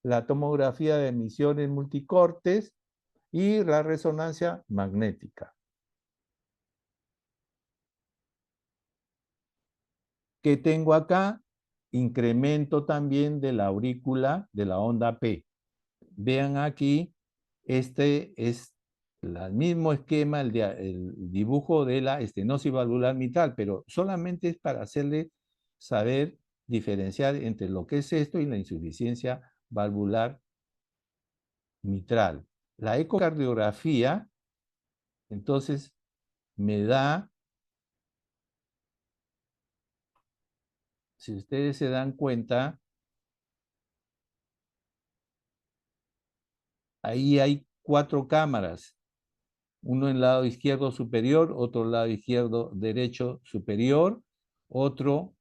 la tomografía de emisiones multicortes y la resonancia magnética. ¿Qué tengo acá? Incremento también de la aurícula de la onda P. Vean aquí, este es el mismo esquema, el dibujo de la estenosis valvular mitral, pero solamente es para hacerle saber diferenciar entre lo que es esto y la insuficiencia valvular mitral. La ecocardiografía, entonces, me da, si ustedes se dan cuenta, ahí hay 4 cámaras. uno en el lado izquierdo superior, otro lado izquierdo derecho superior, otro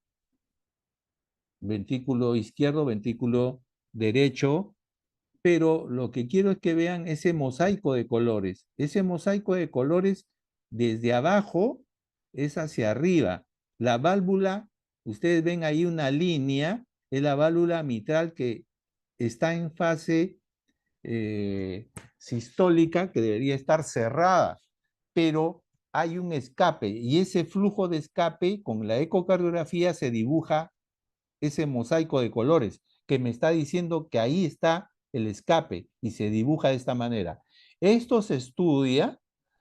ventrículo izquierdo, ventrículo derecho, pero lo que quiero es que vean ese mosaico de colores. Ese mosaico de colores desde abajo es hacia arriba. La válvula, ustedes ven ahí una línea, es la válvula mitral que está en fase sistólica, que debería estar cerrada, pero hay un escape y ese flujo de escape con la ecocardiografía se dibuja ese mosaico de colores que me está diciendo que ahí está el escape y se dibuja de esta manera. Esto se estudia,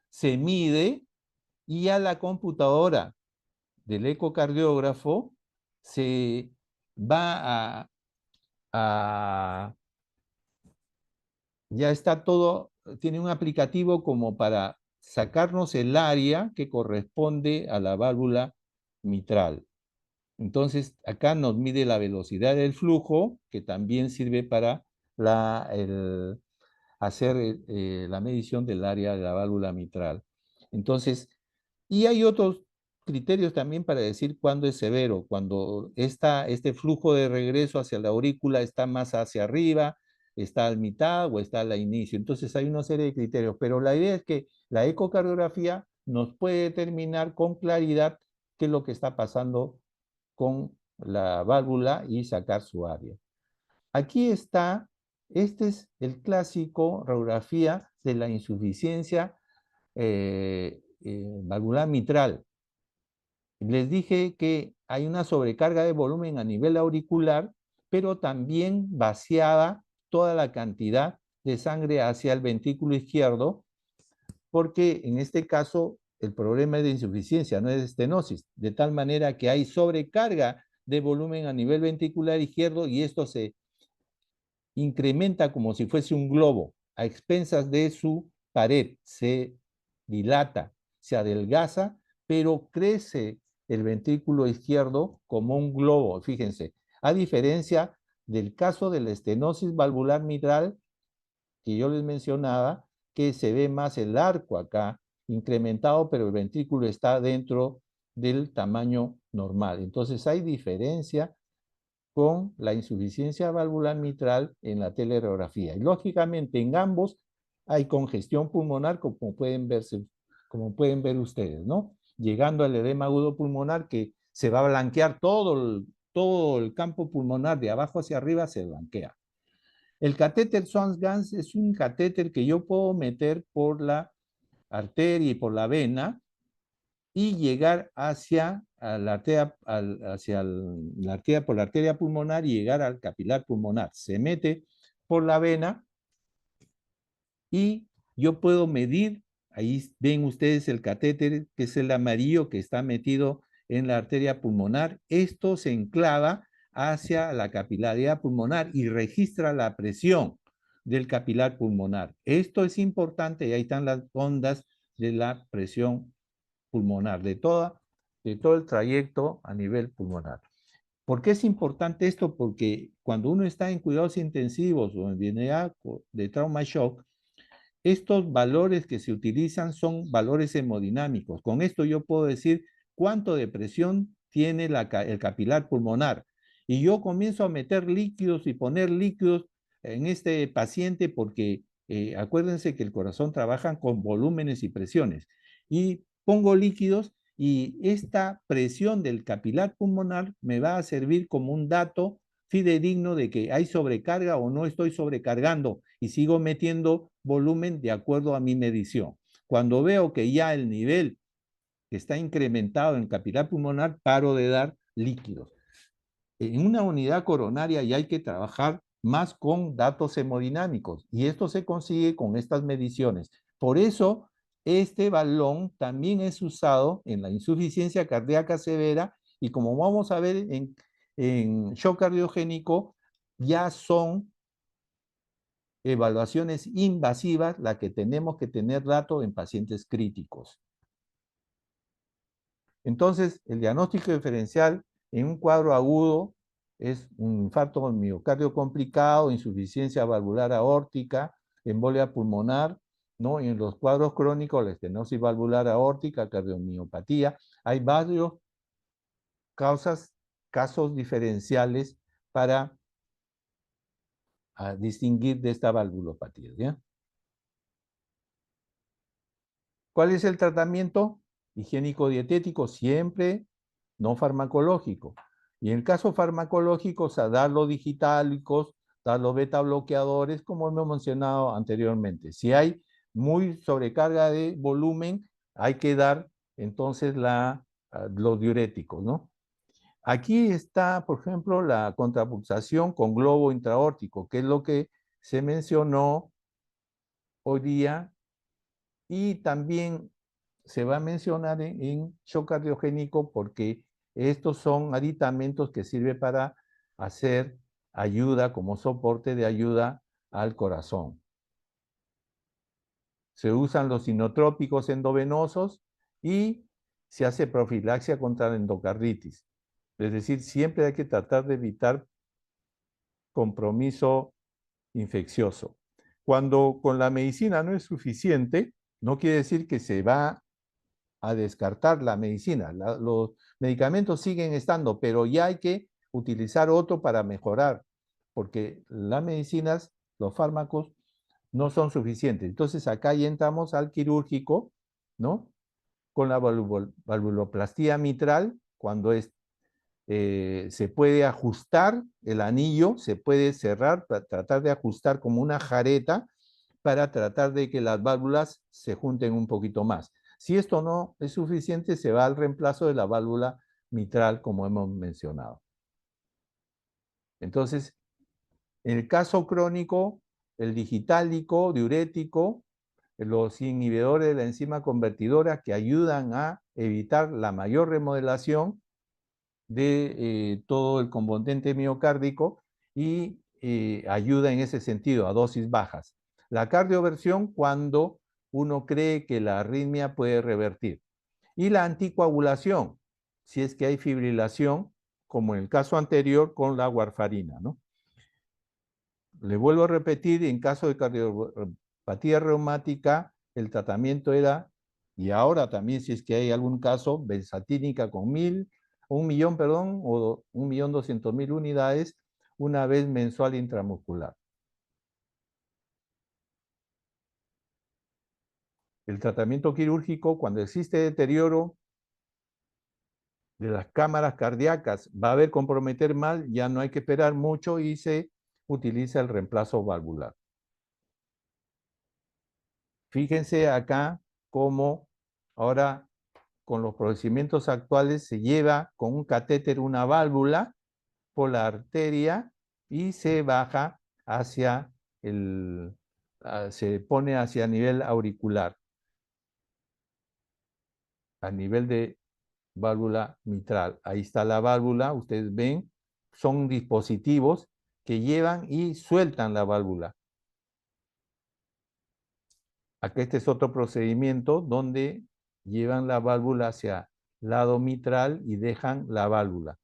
se mide y a la computadora del ecocardiógrafo se va ya está todo, tiene un aplicativo como para sacarnos el área que corresponde a la válvula mitral. Entonces, acá nos mide la velocidad del flujo, que también sirve para hacer la medición del área de la válvula mitral. Entonces, y hay otros criterios también para decir cuándo es severo, cuando este flujo de regreso hacia la aurícula está más hacia arriba, está al mitad o está al inicio. Entonces hay una serie de criterios, pero la idea es que la ecocardiografía nos puede determinar con claridad qué es lo que está pasando con la válvula y sacar su área. Aquí está, este es el clásico radiografía de la insuficiencia valvular mitral. Les dije que hay una sobrecarga de volumen a nivel auricular, pero también vaciada toda la cantidad de sangre hacia el ventrículo izquierdo, porque en este caso el problema es de insuficiencia, no es de estenosis, de tal manera que hay sobrecarga de volumen a nivel ventricular izquierdo y esto se incrementa como si fuese un globo a expensas de su pared, se dilata, se adelgaza, pero crece el ventrículo izquierdo como un globo, fíjense, a diferencia del caso de la estenosis valvular mitral que yo les mencionaba, que se ve más el arco acá incrementado, pero el ventrículo está dentro del tamaño normal. Entonces hay diferencia con la insuficiencia valvular mitral en la teleradiografía. Y lógicamente en ambos hay congestión pulmonar, como pueden ver ustedes, ¿no? Llegando al edema agudo pulmonar que se va a blanquear todo el campo pulmonar de abajo hacia arriba se blanquea. El catéter Swan-Ganz es un catéter que yo puedo meter por la arteria y por la vena y llegar hacia la arteria, por la arteria pulmonar y llegar al capilar pulmonar. Se mete por la vena y yo puedo medir, ahí ven ustedes el catéter, que es el amarillo que está metido en la arteria pulmonar. Esto se enclava hacia la capilaridad pulmonar y registra la presión del capilar pulmonar. Esto es importante y ahí están las ondas de la presión pulmonar, de todo el trayecto a nivel pulmonar. ¿Por qué es importante esto? Porque cuando uno está en cuidados intensivos o en unidad de trauma shock, estos valores que se utilizan son valores hemodinámicos. Con esto yo puedo decir cuánto de presión tiene el capilar pulmonar. Y yo comienzo a meter líquidos y poner líquidos en este paciente porque acuérdense que el corazón trabaja con volúmenes y presiones. Y pongo líquidos y esta presión del capilar pulmonar me va a servir como un dato fidedigno de que hay sobrecarga o no estoy sobrecargando y sigo metiendo volumen de acuerdo a mi medición. Cuando veo que ya el nivel está incrementado en capilar pulmonar, paro de dar líquidos. En una unidad coronaria ya hay que trabajar más con datos hemodinámicos y esto se consigue con estas mediciones. Por eso, este balón también es usado en la insuficiencia cardíaca severa y como vamos a ver en shock cardiogénico, ya son evaluaciones invasivas las que tenemos que tener datos en pacientes críticos. Entonces, el diagnóstico diferencial en un cuadro agudo es un infarto miocardio complicado, insuficiencia valvular aórtica, embolia pulmonar, ¿no? En los cuadros crónicos, la estenosis valvular aórtica, cardiomiopatía, hay varios casos diferenciales para distinguir de esta valvulopatía, ¿ya? ¿Cuál es el tratamiento? Higiénico-dietético, siempre no farmacológico. Y en el caso farmacológico, o sea, dar los digitálicos, dar los beta bloqueadores, como hemos mencionado anteriormente. Si hay muy sobrecarga de volumen, hay que dar entonces los diuréticos, ¿no? Aquí está, por ejemplo, la contrapulsación con globo intraórtico, que es lo que se mencionó hoy día, y también se va a mencionar en shock cardiogénico porque estos son aditamentos que sirven para hacer ayuda como soporte de ayuda al corazón. Se usan los inotrópicos endovenosos y se hace profilaxia contra la endocarditis. Es decir, siempre hay que tratar de evitar compromiso infeccioso. Cuando con la medicina no es suficiente, no quiere decir que se va a descartar la medicina. Los medicamentos siguen estando, pero ya hay que utilizar otro para mejorar, porque las medicinas, los fármacos, no son suficientes. Entonces acá ya entramos al quirúrgico, ¿no? Con la valvuloplastía mitral, cuando se puede ajustar el anillo, se puede cerrar, para tratar de ajustar como una jareta para tratar de que las válvulas se junten un poquito más. Si esto no es suficiente, se va al reemplazo de la válvula mitral, como hemos mencionado. Entonces, en el caso crónico, el digitálico, diurético, los inhibidores de la enzima convertidora que ayudan a evitar la mayor remodelación de todo el componente miocárdico y ayuda en ese sentido a dosis bajas. La cardioversión cuando uno cree que la arritmia puede revertir. Y la anticoagulación, si es que hay fibrilación, como en el caso anterior con la warfarina, ¿no? Le vuelvo a repetir, en caso de cardiopatía reumática, el tratamiento era, y ahora también si es que hay algún caso, benzatínica con 1.000.000, perdón, o 1.200.000 unidades, una vez mensual intramuscular. El tratamiento quirúrgico, cuando existe deterioro de las cámaras cardíacas, va a haber comprometer mal, ya no hay que esperar mucho y se utiliza el reemplazo valvular. Fíjense acá cómo ahora con los procedimientos actuales se lleva con un catéter una válvula por la arteria y se baja hacia se pone hacia nivel auricular, a nivel de válvula mitral. Ahí está la válvula, ustedes ven, son dispositivos que llevan y sueltan la válvula. Acá este es otro procedimiento donde llevan la válvula hacia lado mitral y dejan la válvula.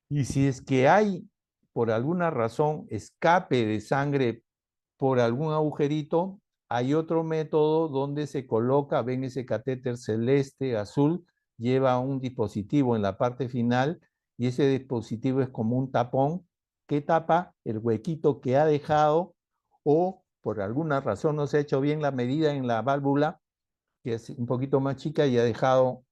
Y si es que hay, por alguna razón, escape de sangre por algún agujerito, hay otro método donde se coloca, ven ese catéter celeste, azul, lleva un dispositivo en la parte final y ese dispositivo es como un tapón que tapa el huequito que ha dejado o por alguna razón no se ha hecho bien la medida en la válvula, que es un poquito más chica y ha dejado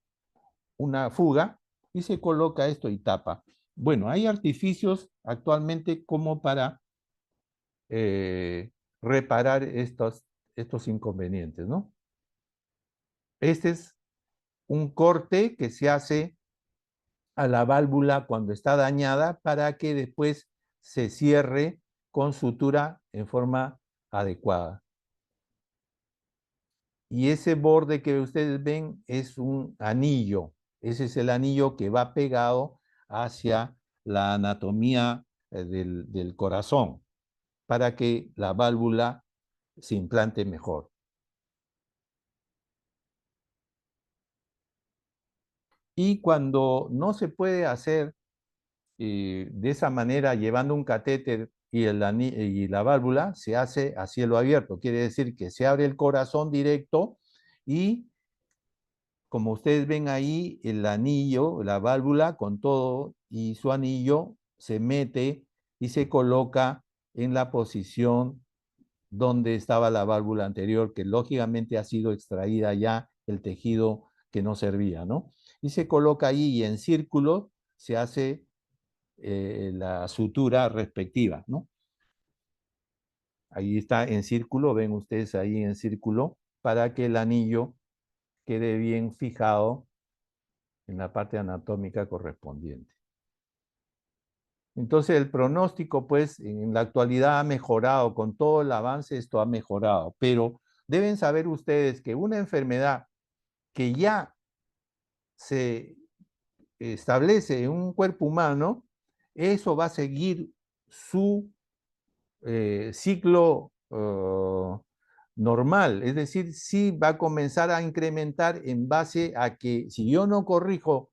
una fuga y se coloca esto y tapa. Bueno, hay artificios actualmente como para reparar estos inconvenientes, ¿no? Este es un corte que se hace a la válvula cuando está dañada para que después se cierre con sutura en forma adecuada. Y ese borde que ustedes ven es un anillo. Ese es el anillo que va pegado hacia la anatomía del corazón para que la válvula se implante mejor. Y cuando no se puede hacer de esa manera, llevando un catéter y la válvula se hace a cielo abierto. Quiere decir que se abre el corazón directo y, como ustedes ven ahí, el anillo, la válvula con todo y su anillo se mete y se coloca en la posición donde estaba la válvula anterior, que lógicamente ha sido extraída ya el tejido que no servía, ¿no? Y se coloca ahí y en círculo se hace la sutura respectiva, ¿no? Ahí está en círculo, ven ustedes ahí en círculo, para que el anillo quede bien fijado en la parte anatómica correspondiente. Entonces el pronóstico, pues, en la actualidad ha mejorado, con todo el avance esto ha mejorado, pero deben saber ustedes que una enfermedad que ya se establece en un cuerpo humano, eso va a seguir su ciclo normal, es decir, sí va a comenzar a incrementar en base a que si yo no corrijo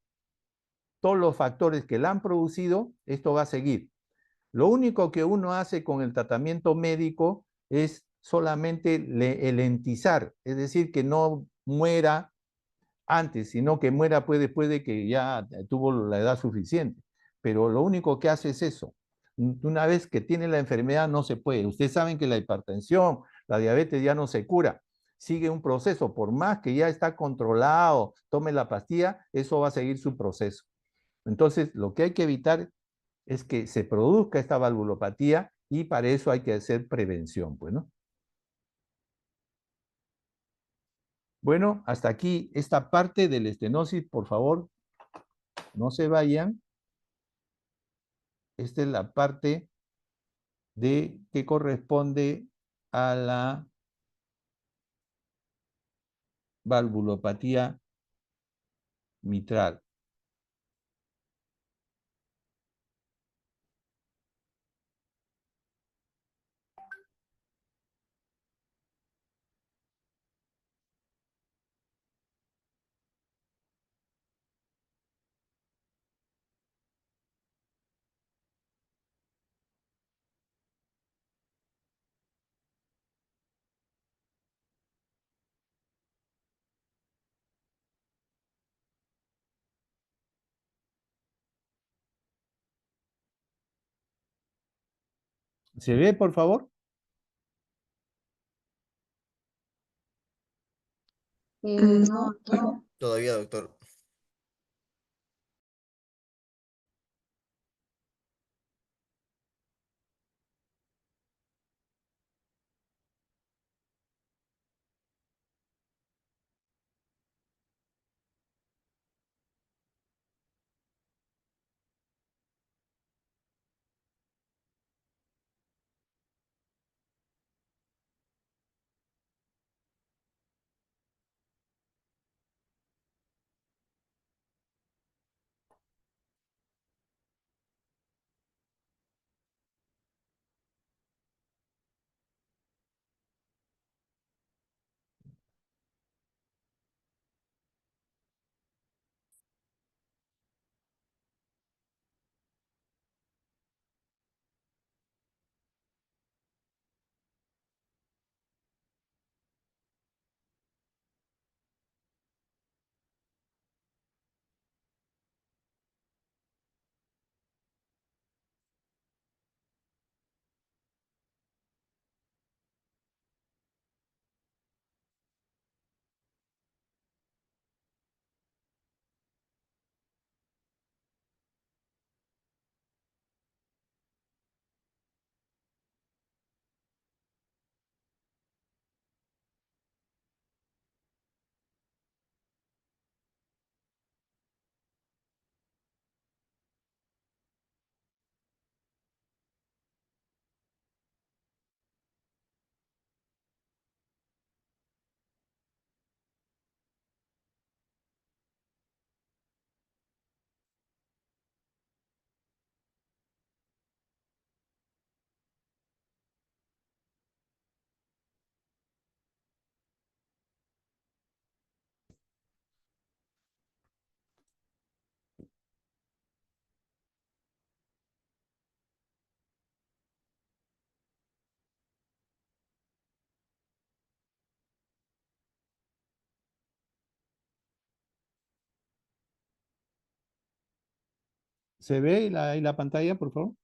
todos los factores que la han producido, esto va a seguir. Lo único que uno hace con el tratamiento médico es solamente lentizar, es decir, que no muera antes, sino que muera pues después de que ya tuvo la edad suficiente. Pero lo único que hace es eso. Una vez que tiene la enfermedad no se puede. Ustedes saben que la hipertensión, la diabetes ya no se cura. Sigue un proceso, por más que ya está controlado, tome la pastilla, eso va a seguir su proceso. Entonces, lo que hay que evitar es que se produzca esta valvulopatía y para eso hay que hacer prevención, pues, ¿no? Bueno, hasta aquí esta parte del estenosis, por favor, no se vayan. Esta es la parte de que corresponde a la valvulopatía mitral. ¿Se ve, por favor? No, Todavía, doctor. ¿Se ve ahí la pantalla, por favor?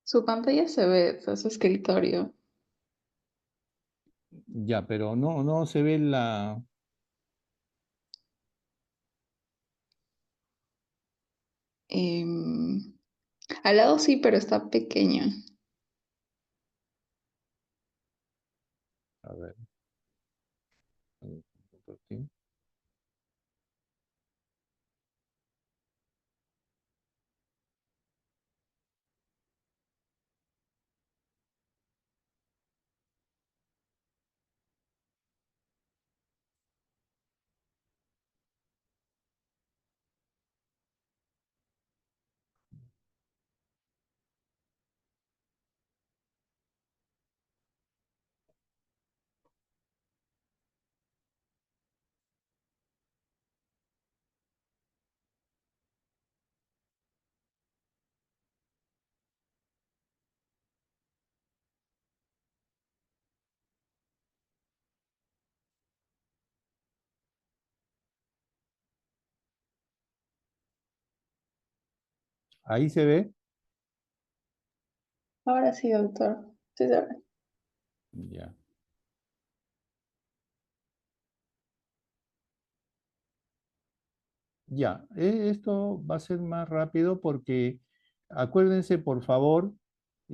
Su pantalla se ve, fue su escritorio. Ya, pero no se ve la... Em, Al lado sí, pero está pequeño. A ver. Aquí. Ahí se ve. Ahora sí, doctor. Sí, se ve. Ya. Ya, esto va a ser más rápido porque acuérdense, por favor,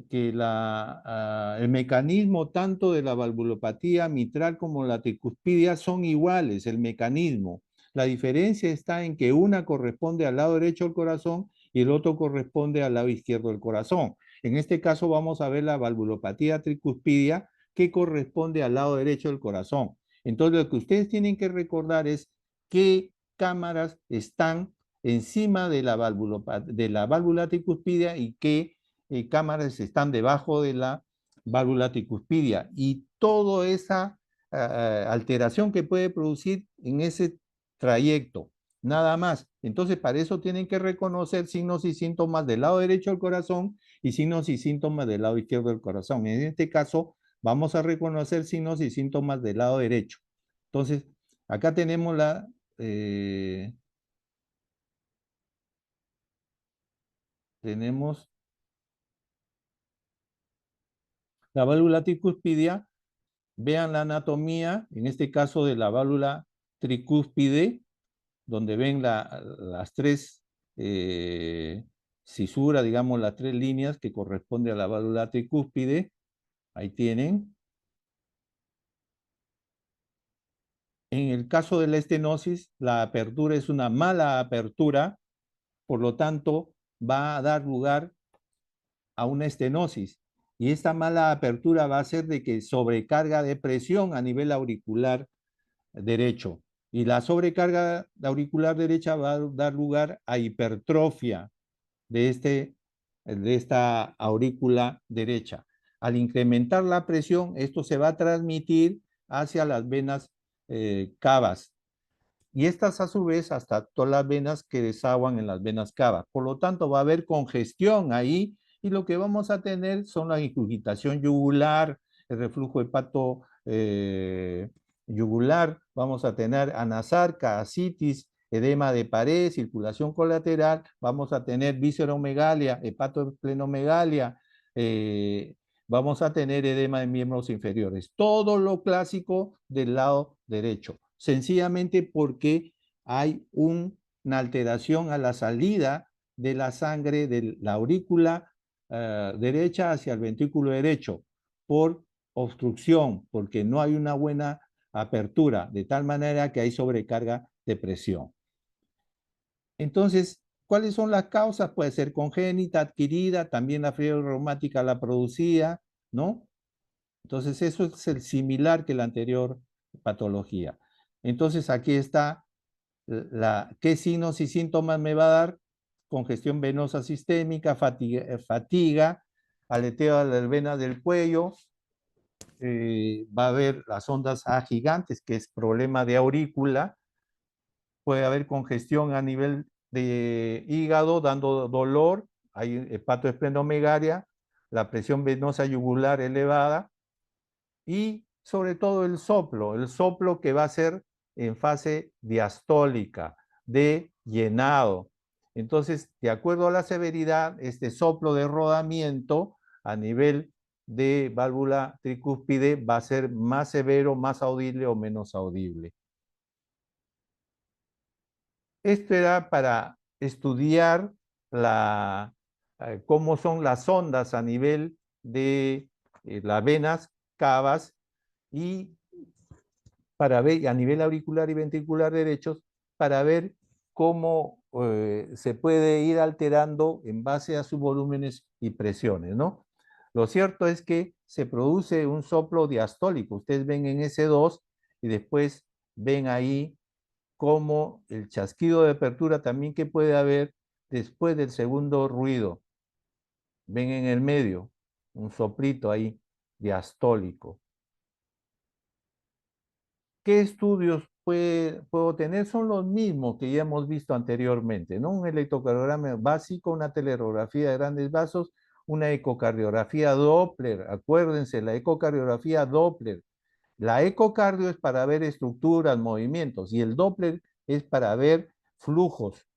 que el mecanismo tanto de la valvulopatía mitral como la tricuspidia son iguales, el mecanismo. La diferencia está en que una corresponde al lado derecho del corazón y el otro corresponde al lado izquierdo del corazón. En este caso vamos a ver la valvulopatía tricuspidia que corresponde al lado derecho del corazón. Entonces lo que ustedes tienen que recordar es que cámaras están encima de la válvula tricuspidia y qué cámaras están debajo de la válvula tricuspidia. Y toda esa alteración que puede producir en ese trayecto, nada más. Entonces, para eso tienen que reconocer signos y síntomas del lado derecho del corazón y signos y síntomas del lado izquierdo del corazón. En este caso, vamos a reconocer signos y síntomas del lado derecho. Entonces, acá tenemos eh, tenemos la válvula tricuspidia. Vean la anatomía, en este caso de la válvula tricúspide, donde ven las tres cisuras, digamos, las tres líneas que corresponden a la válvula tricúspide. Ahí tienen. En el caso de la estenosis, la apertura es una mala apertura, por lo tanto, va a dar lugar a una estenosis. Y esta mala apertura va a hacer de que sobrecarga de presión a nivel auricular derecho. Y la sobrecarga auricular derecha va a dar lugar a hipertrofia de esta aurícula derecha. Al incrementar la presión, esto se va a transmitir hacia las venas cavas. Y estas a su vez hasta todas las venas que desaguan en las venas cavas. Por lo tanto, va a haber congestión ahí y lo que vamos a tener son la ingurgitación yugular, el reflujo hepato yugular, vamos a tener anasarca, ascitis, edema de pared, circulación colateral, vamos a tener visceromegalia, hepatoesplenomegalia, vamos a tener edema de miembros inferiores. Todo lo clásico del lado derecho, sencillamente porque hay una alteración a la salida de la sangre de la aurícula derecha hacia el ventrículo derecho por obstrucción, porque no hay una buena apertura, de tal manera que hay sobrecarga de presión. Entonces, ¿cuáles son las causas? Puede ser congénita, adquirida, también la fiebre reumática la producía, ¿no? Entonces, eso es el similar que la anterior patología. Entonces, aquí está qué signos y síntomas me va a dar: congestión venosa sistémica, fatiga, aleteo de las venas del cuello, va a haber las ondas A gigantes, que es problema de aurícula, puede haber congestión a nivel de hígado, dando dolor, hay hepatoesplenomegalia, la presión venosa yugular elevada y sobre todo el soplo que va a ser en fase diastólica, de llenado. Entonces, de acuerdo a la severidad, este soplo de rodamiento a nivel de válvula tricúspide va a ser más severo, más audible o menos audible. Esto era para estudiar cómo son las ondas a nivel de las venas cavas y para ver a nivel auricular y ventricular derechos, para ver cómo se puede ir alterando en base a sus volúmenes y presiones, ¿no? Lo cierto es que se produce un soplo diastólico. Ustedes ven en S2 y después ven ahí como el chasquido de apertura también que puede haber después del segundo ruido. Ven en el medio un soplito ahí diastólico. ¿Qué estudios puedo tener? Son los mismos que ya hemos visto anteriormente, ¿no? Un electrocardiograma básico, una teleradiografía de grandes vasos, una ecocardiografía Doppler. Acuérdense, la ecocardiografía Doppler. La ecocardio es para ver estructuras, movimientos, y el Doppler es para ver flujos.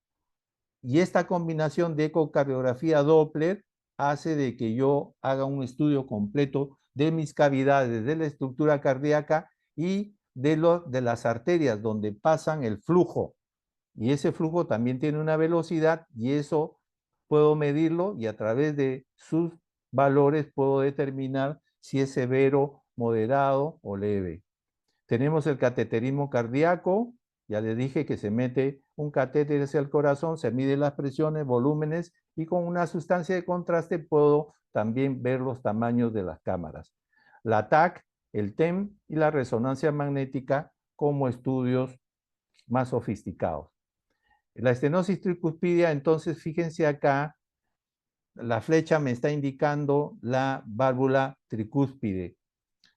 Y esta combinación de ecocardiografía Doppler hace de que yo haga un estudio completo de mis cavidades, de la estructura cardíaca y de las arterias donde pasan el flujo. Y ese flujo también tiene una velocidad y eso puedo medirlo y a través de sus valores puedo determinar si es severo, moderado o leve. Tenemos el cateterismo cardíaco, ya les dije que se mete un catéter hacia el corazón, se miden las presiones, volúmenes y con una sustancia de contraste puedo también ver los tamaños de las cámaras. La TAC, el TEM y la resonancia magnética como estudios más sofisticados. La estenosis tricuspidia, entonces fíjense acá, la flecha me está indicando la válvula tricúspide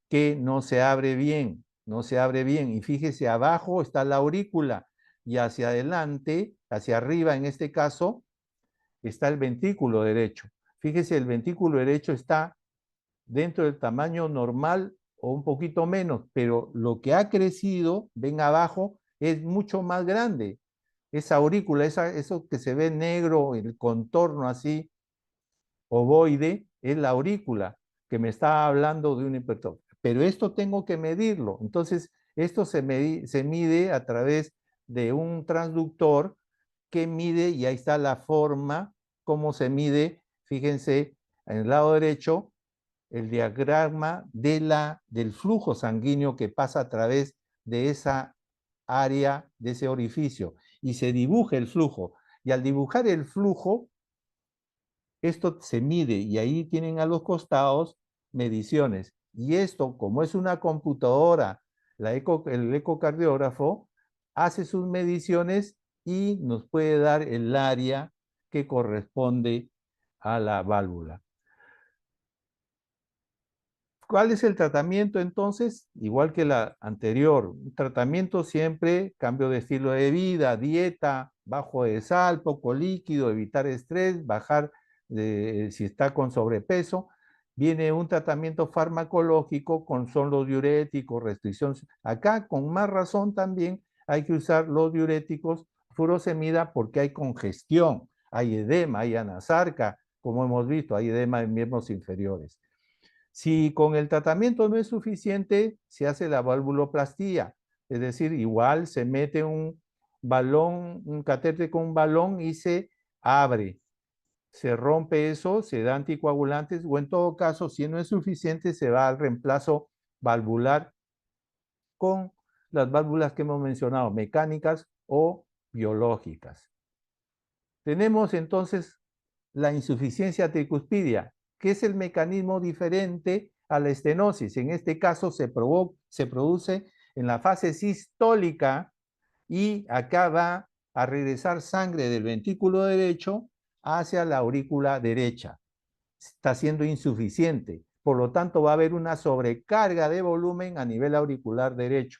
que no se abre bien, no se abre bien. Y fíjese, abajo está la aurícula y hacia adelante, hacia arriba en este caso, está el ventrículo derecho. Fíjese, el ventrículo derecho está dentro del tamaño normal o un poquito menos, pero lo que ha crecido, ven abajo, es mucho más grande. Esa aurícula, eso que se ve negro, el contorno así, ovoide, es la aurícula que me está hablando de un hipertrofia. Pero esto tengo que medirlo. Entonces, esto se mide a través de un transductor que mide, y ahí está la forma, cómo se mide. Fíjense, en el lado derecho, el diagrama del flujo sanguíneo que pasa a través de esa área, de ese orificio, y se dibuja el flujo. Y al dibujar el flujo, esto se mide y ahí tienen a los costados mediciones. Y esto, como es una computadora, el ecocardiógrafo hace sus mediciones y nos puede dar el área que corresponde a la válvula. ¿Cuál es el tratamiento entonces? Igual que la anterior, un tratamiento siempre, cambio de estilo de vida, dieta, bajo de sal, poco líquido, evitar estrés, bajar si está con sobrepeso. Viene un tratamiento farmacológico son los diuréticos, restricción. Acá, con más razón también, hay que usar los diuréticos, furosemida, porque hay congestión, hay edema, hay anasarca, como hemos visto, hay edema en miembros inferiores. Si con el tratamiento no es suficiente, se hace la valvuloplastía, es decir, igual se mete un balón, un catéter con un balón y se abre. Se rompe eso, se da anticoagulantes o en todo caso, si no es suficiente, se va al reemplazo valvular con las válvulas que hemos mencionado, mecánicas o biológicas. Tenemos entonces la insuficiencia tricuspidia, que es el mecanismo diferente a la estenosis. En este caso se produce en la fase sistólica y acá va a regresar sangre del ventrículo derecho hacia la aurícula derecha. Está siendo insuficiente. Por lo tanto, va a haber una sobrecarga de volumen a nivel auricular derecho.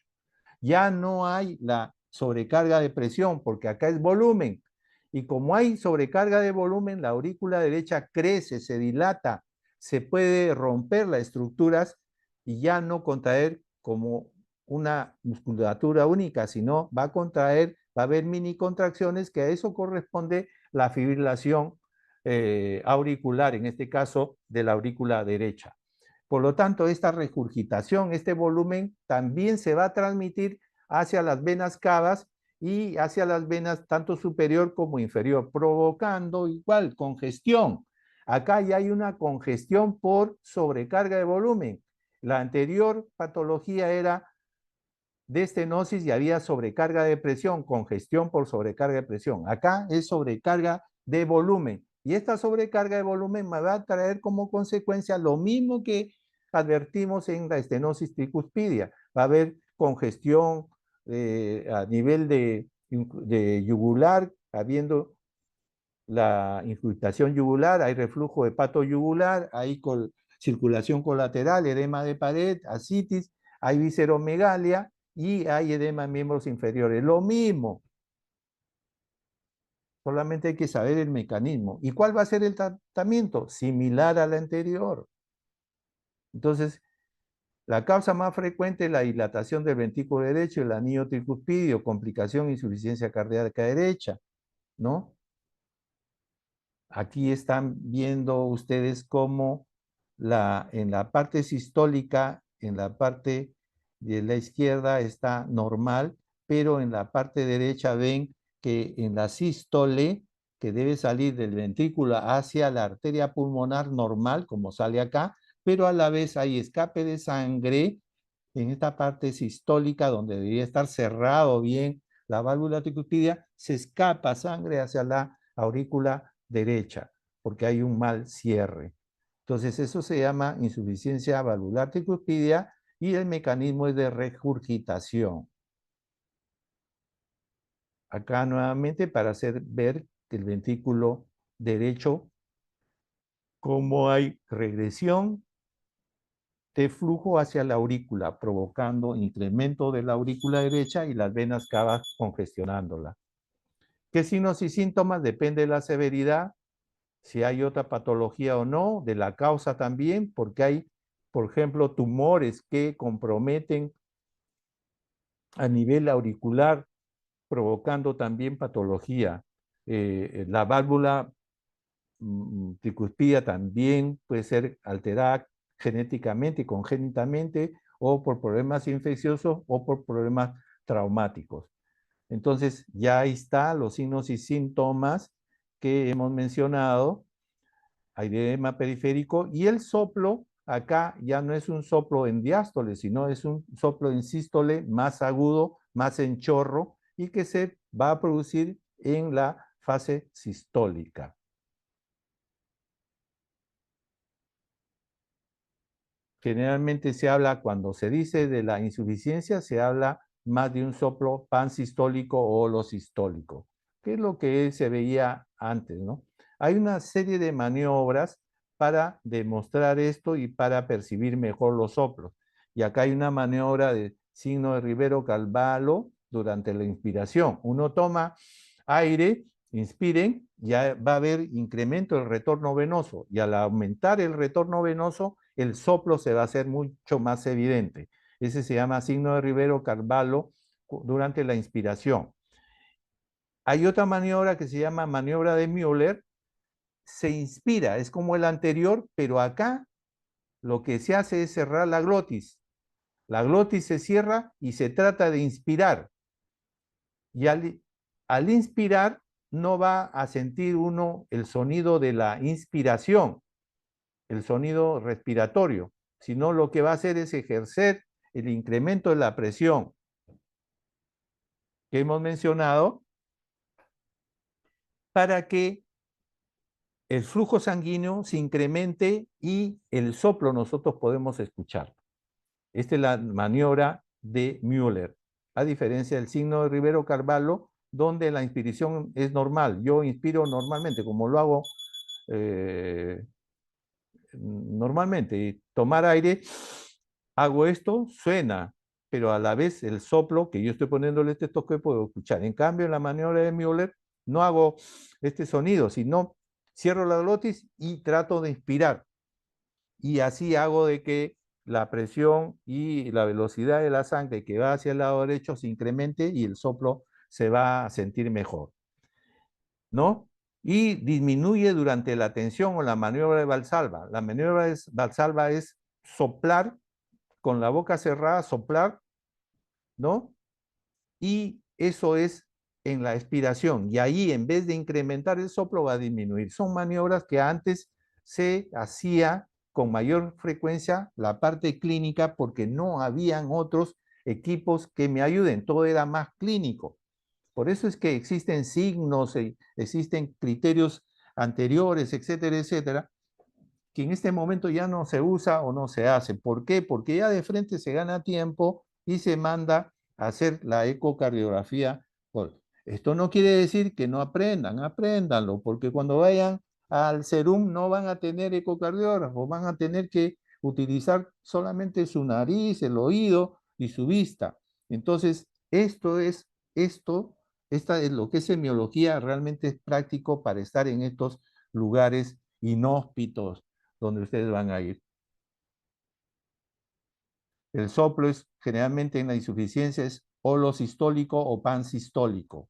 Ya no hay la sobrecarga de presión porque acá es volumen. Y como hay sobrecarga de volumen, la aurícula derecha crece, se dilata, se puede romper las estructuras y ya no contraer como una musculatura única, sino va a contraer, va a haber mini contracciones, que a eso corresponde la fibrilación auricular, en este caso de la aurícula derecha. Por lo tanto, esta regurgitación, este volumen, también se va a transmitir hacia las venas cavas y hacia las venas tanto superior como inferior, provocando igual congestión. Acá ya hay una congestión por sobrecarga de volumen. La anterior patología era de estenosis y había sobrecarga de presión, congestión por sobrecarga de presión. Acá es sobrecarga de volumen. Y esta sobrecarga de volumen me va a traer como consecuencia lo mismo que advertimos en la estenosis tricuspidia. Va a haber congestión a nivel de yugular, habiendo la infiltración yugular, hay reflujo hepatoyugular, hay circulación colateral, edema de pared, ascitis, hay visceromegalia y hay edema en miembros inferiores. Lo mismo, solamente hay que saber el mecanismo. ¿Y cuál va a ser el tratamiento? Similar al anterior. Entonces, la causa más frecuente es la dilatación del ventrículo derecho, el anillo tricuspidio, complicación e insuficiencia cardíaca derecha, ¿no? Aquí están viendo ustedes cómo en la parte sistólica, en la parte de la izquierda está normal, pero en la parte derecha ven que en la sístole, que debe salir del ventrículo hacia la arteria pulmonar normal, como sale acá, pero a la vez hay escape de sangre en esta parte sistólica, donde debería estar cerrado bien la válvula tricuspidia, se escapa sangre hacia la aurícula derecha, porque hay un mal cierre. Entonces, eso se llama insuficiencia valvular tricuspidia y el mecanismo es de regurgitación. Acá nuevamente para hacer ver que el ventrículo derecho, cómo hay regresión de flujo hacia la aurícula, provocando incremento de la aurícula derecha y las venas cavas congestionándola. ¿Qué signos y síntomas? Depende de la severidad, si hay otra patología o no, de la causa también, porque hay, por ejemplo, tumores que comprometen a nivel auricular, provocando también patología. La válvula tricuspida también puede ser alterada genéticamente y congénitamente, o por problemas infecciosos o por problemas traumáticos. Entonces, ya ahí está los signos y síntomas que hemos mencionado. Hay edema periférico y el soplo acá ya no es un soplo en diástole, sino es un soplo en sístole más agudo, más en chorro y que se va a producir en la fase sistólica. Generalmente se habla, cuando se dice de la insuficiencia, se habla más de un soplo pansistólico o holosistólico, que es lo que se veía antes, ¿no? Hay una serie de maniobras para demostrar esto y para percibir mejor los soplos. Y acá hay una maniobra de signo de Rivero-Carvalho durante la inspiración. Uno toma aire, inspiren, ya va a haber incremento del retorno venoso y al aumentar el retorno venoso, el soplo se va a hacer mucho más evidente. Ese se llama signo de Rivero-Carvalho durante la inspiración. Hay otra maniobra que se llama maniobra de Müller. Se inspira, es como el anterior, pero acá lo que se hace es cerrar la glotis. La glotis se cierra y se trata de inspirar. Y al inspirar no va a sentir uno el sonido de la inspiración, el sonido respiratorio, sino lo que va a hacer es ejercer el incremento de la presión que hemos mencionado para que el flujo sanguíneo se incremente y el soplo nosotros podemos escuchar. Esta es la maniobra de Müller, a diferencia del signo de Rivero-Carvalho, donde la inspiración es normal. Yo inspiro normalmente, como lo hago normalmente, y tomar aire, hago esto, suena, pero a la vez el soplo que yo estoy poniendo el estetoscopio puedo escuchar. En cambio, en la maniobra de Müller no hago este sonido, sino cierro la glotis y trato de inspirar. Y así hago de que la presión y la velocidad de la sangre que va hacia el lado derecho se incremente y el soplo se va a sentir mejor, ¿no? Y disminuye durante la tensión o la maniobra de Valsalva. La maniobra de Valsalva es soplar con la boca cerrada, soplar, ¿no? Y eso es en la expiración. Y ahí, en vez de incrementar el soplo, va a disminuir. Son maniobras que antes se hacía con mayor frecuencia la parte clínica porque no habían otros equipos que me ayuden. Todo era más clínico. Por eso es que existen signos, existen criterios anteriores, etcétera, etcétera, que en este momento ya no se usa o no se hace. ¿Por qué? Porque ya de frente se gana tiempo y se manda a hacer la ecocardiografía. Esto no quiere decir que no aprendan, apréndanlo, porque cuando vayan al serum no van a tener ecocardiógrafo, van a tener que utilizar solamente su nariz, el oído y su vista. Entonces, esta es lo que es semiología, realmente es práctico para estar en estos lugares inhóspitos donde ustedes van a ir. El soplo es generalmente en la insuficiencia es holosistólico o pansistólico.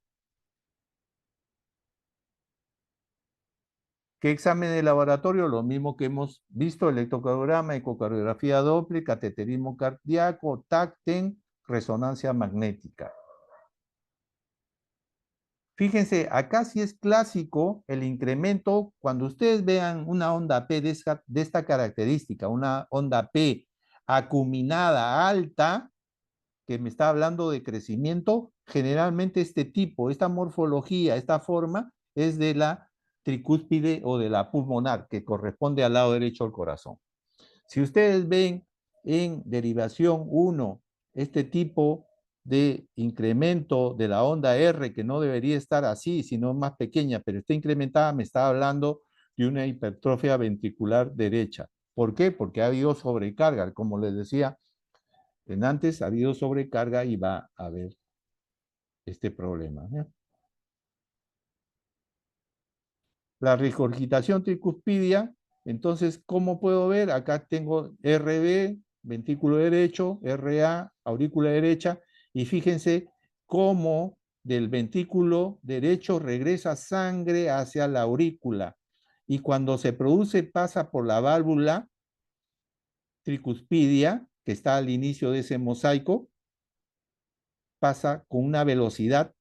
¿Qué examen de laboratorio? Lo mismo que hemos visto, electrocardiograma, ecocardiografía Doppler, cateterismo cardíaco, TAC-TEN, resonancia magnética. Fíjense, acá sí es clásico el incremento, cuando ustedes vean una onda P de esta característica, una onda P acuminada alta, que me está hablando de crecimiento, generalmente este tipo, esta morfología, esta forma, es de la tricúspide o de la pulmonar, que corresponde al lado derecho del corazón. Si ustedes ven en derivación 1 este tipo de incremento de la onda R, que no debería estar así, sino más pequeña, pero está incrementada, me está hablando de una hipertrofia ventricular derecha. ¿Por qué? Porque ha habido sobrecarga, como les decía, en antes ha habido sobrecarga y va a haber este problema, ¿eh? La regurgitación tricuspidia, entonces, ¿cómo puedo ver? Acá tengo RB, ventrículo derecho, RA, aurícula derecha, y fíjense cómo del ventrículo derecho regresa sangre hacia la aurícula. Y cuando se produce, pasa por la válvula tricuspidia, que está al inicio de ese mosaico, pasa con una velocidad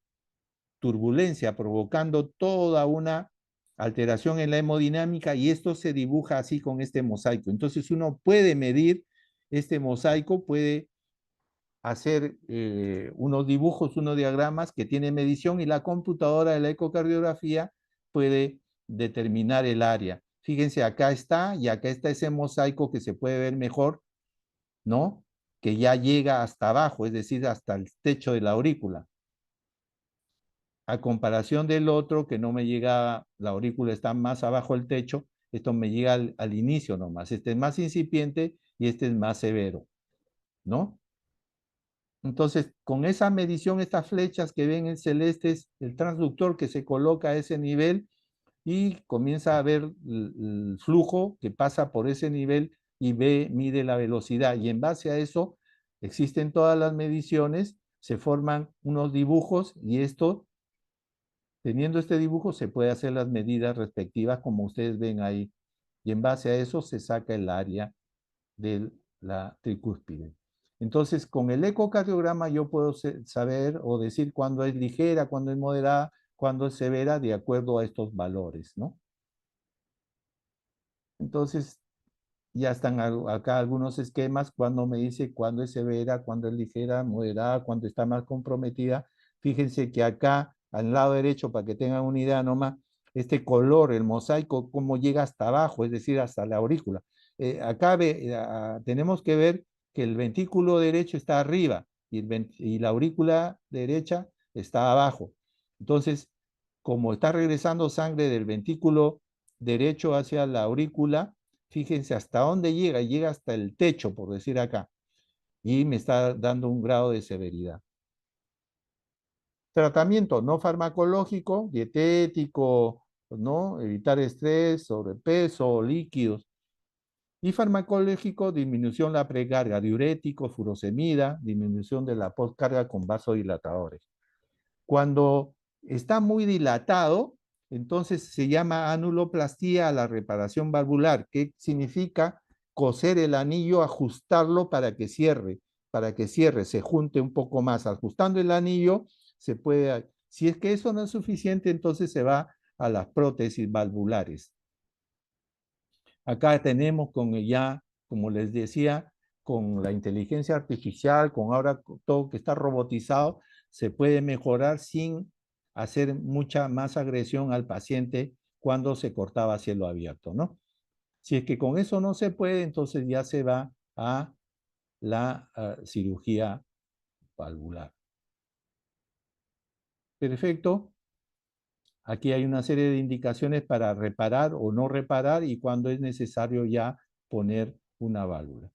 turbulencia, provocando toda una alteración en la hemodinámica y esto se dibuja así con este mosaico. Entonces uno puede medir este mosaico, puede hacer unos dibujos, unos diagramas que tienen medición y la computadora de la ecocardiografía puede determinar el área. Fíjense, acá está y acá está ese mosaico que se puede ver mejor, ¿no? Que ya llega hasta abajo, es decir, hasta el techo de la aurícula. A comparación del otro, que no me llega, la aurícula está más abajo del techo, esto me llega al inicio nomás. Este es más incipiente y este es más severo, ¿no? Entonces, con esa medición, estas flechas que ven en celeste es el transductor que se coloca a ese nivel y comienza a ver el flujo que pasa por ese nivel y mide la velocidad. Y en base a eso, existen todas las mediciones, se forman unos dibujos y esto teniendo este dibujo se puede hacer las medidas respectivas como ustedes ven ahí y en base a eso se saca el área de la tricúspide. Entonces, con el ecocardiograma yo puedo saber o decir cuándo es ligera, cuándo es moderada, cuándo es severa de acuerdo a estos valores, ¿no? Entonces, ya están acá algunos esquemas cuando me dice cuándo es severa, cuándo es ligera, moderada, cuándo está más comprometida. Fíjense que acá, al lado derecho, para que tengan una idea nomás, este color, el mosaico, cómo llega hasta abajo, es decir, hasta la aurícula. Acá tenemos que ver que el ventrículo derecho está arriba y la aurícula derecha está abajo. Entonces, como está regresando sangre del ventrículo derecho hacia la aurícula, fíjense hasta dónde llega, llega hasta el techo, por decir acá, y me está dando un grado de severidad. Tratamiento no farmacológico, dietético, ¿no? Evitar estrés, sobrepeso, líquidos. Y farmacológico, disminución de la precarga, diurético, furosemida, disminución de la postcarga con vasodilatadores. Cuando está muy dilatado, entonces se llama anuloplastía a la reparación valvular, que significa coser el anillo, ajustarlo para que cierre, se junte un poco más. Ajustando el anillo, se puede, si es que eso no es suficiente, entonces se va a las prótesis valvulares. Acá tenemos ya, como les decía, con la inteligencia artificial, con ahora todo que está robotizado, se puede mejorar sin hacer mucha más agresión al paciente cuando se cortaba a cielo abierto, ¿no? Si es que con eso no se puede, entonces ya se va a la cirugía valvular. Perfecto. Aquí hay una serie de indicaciones para reparar o no reparar y cuando es necesario ya poner una válvula.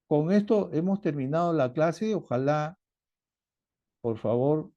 Con esto hemos terminado la clase. Ojalá, por favor,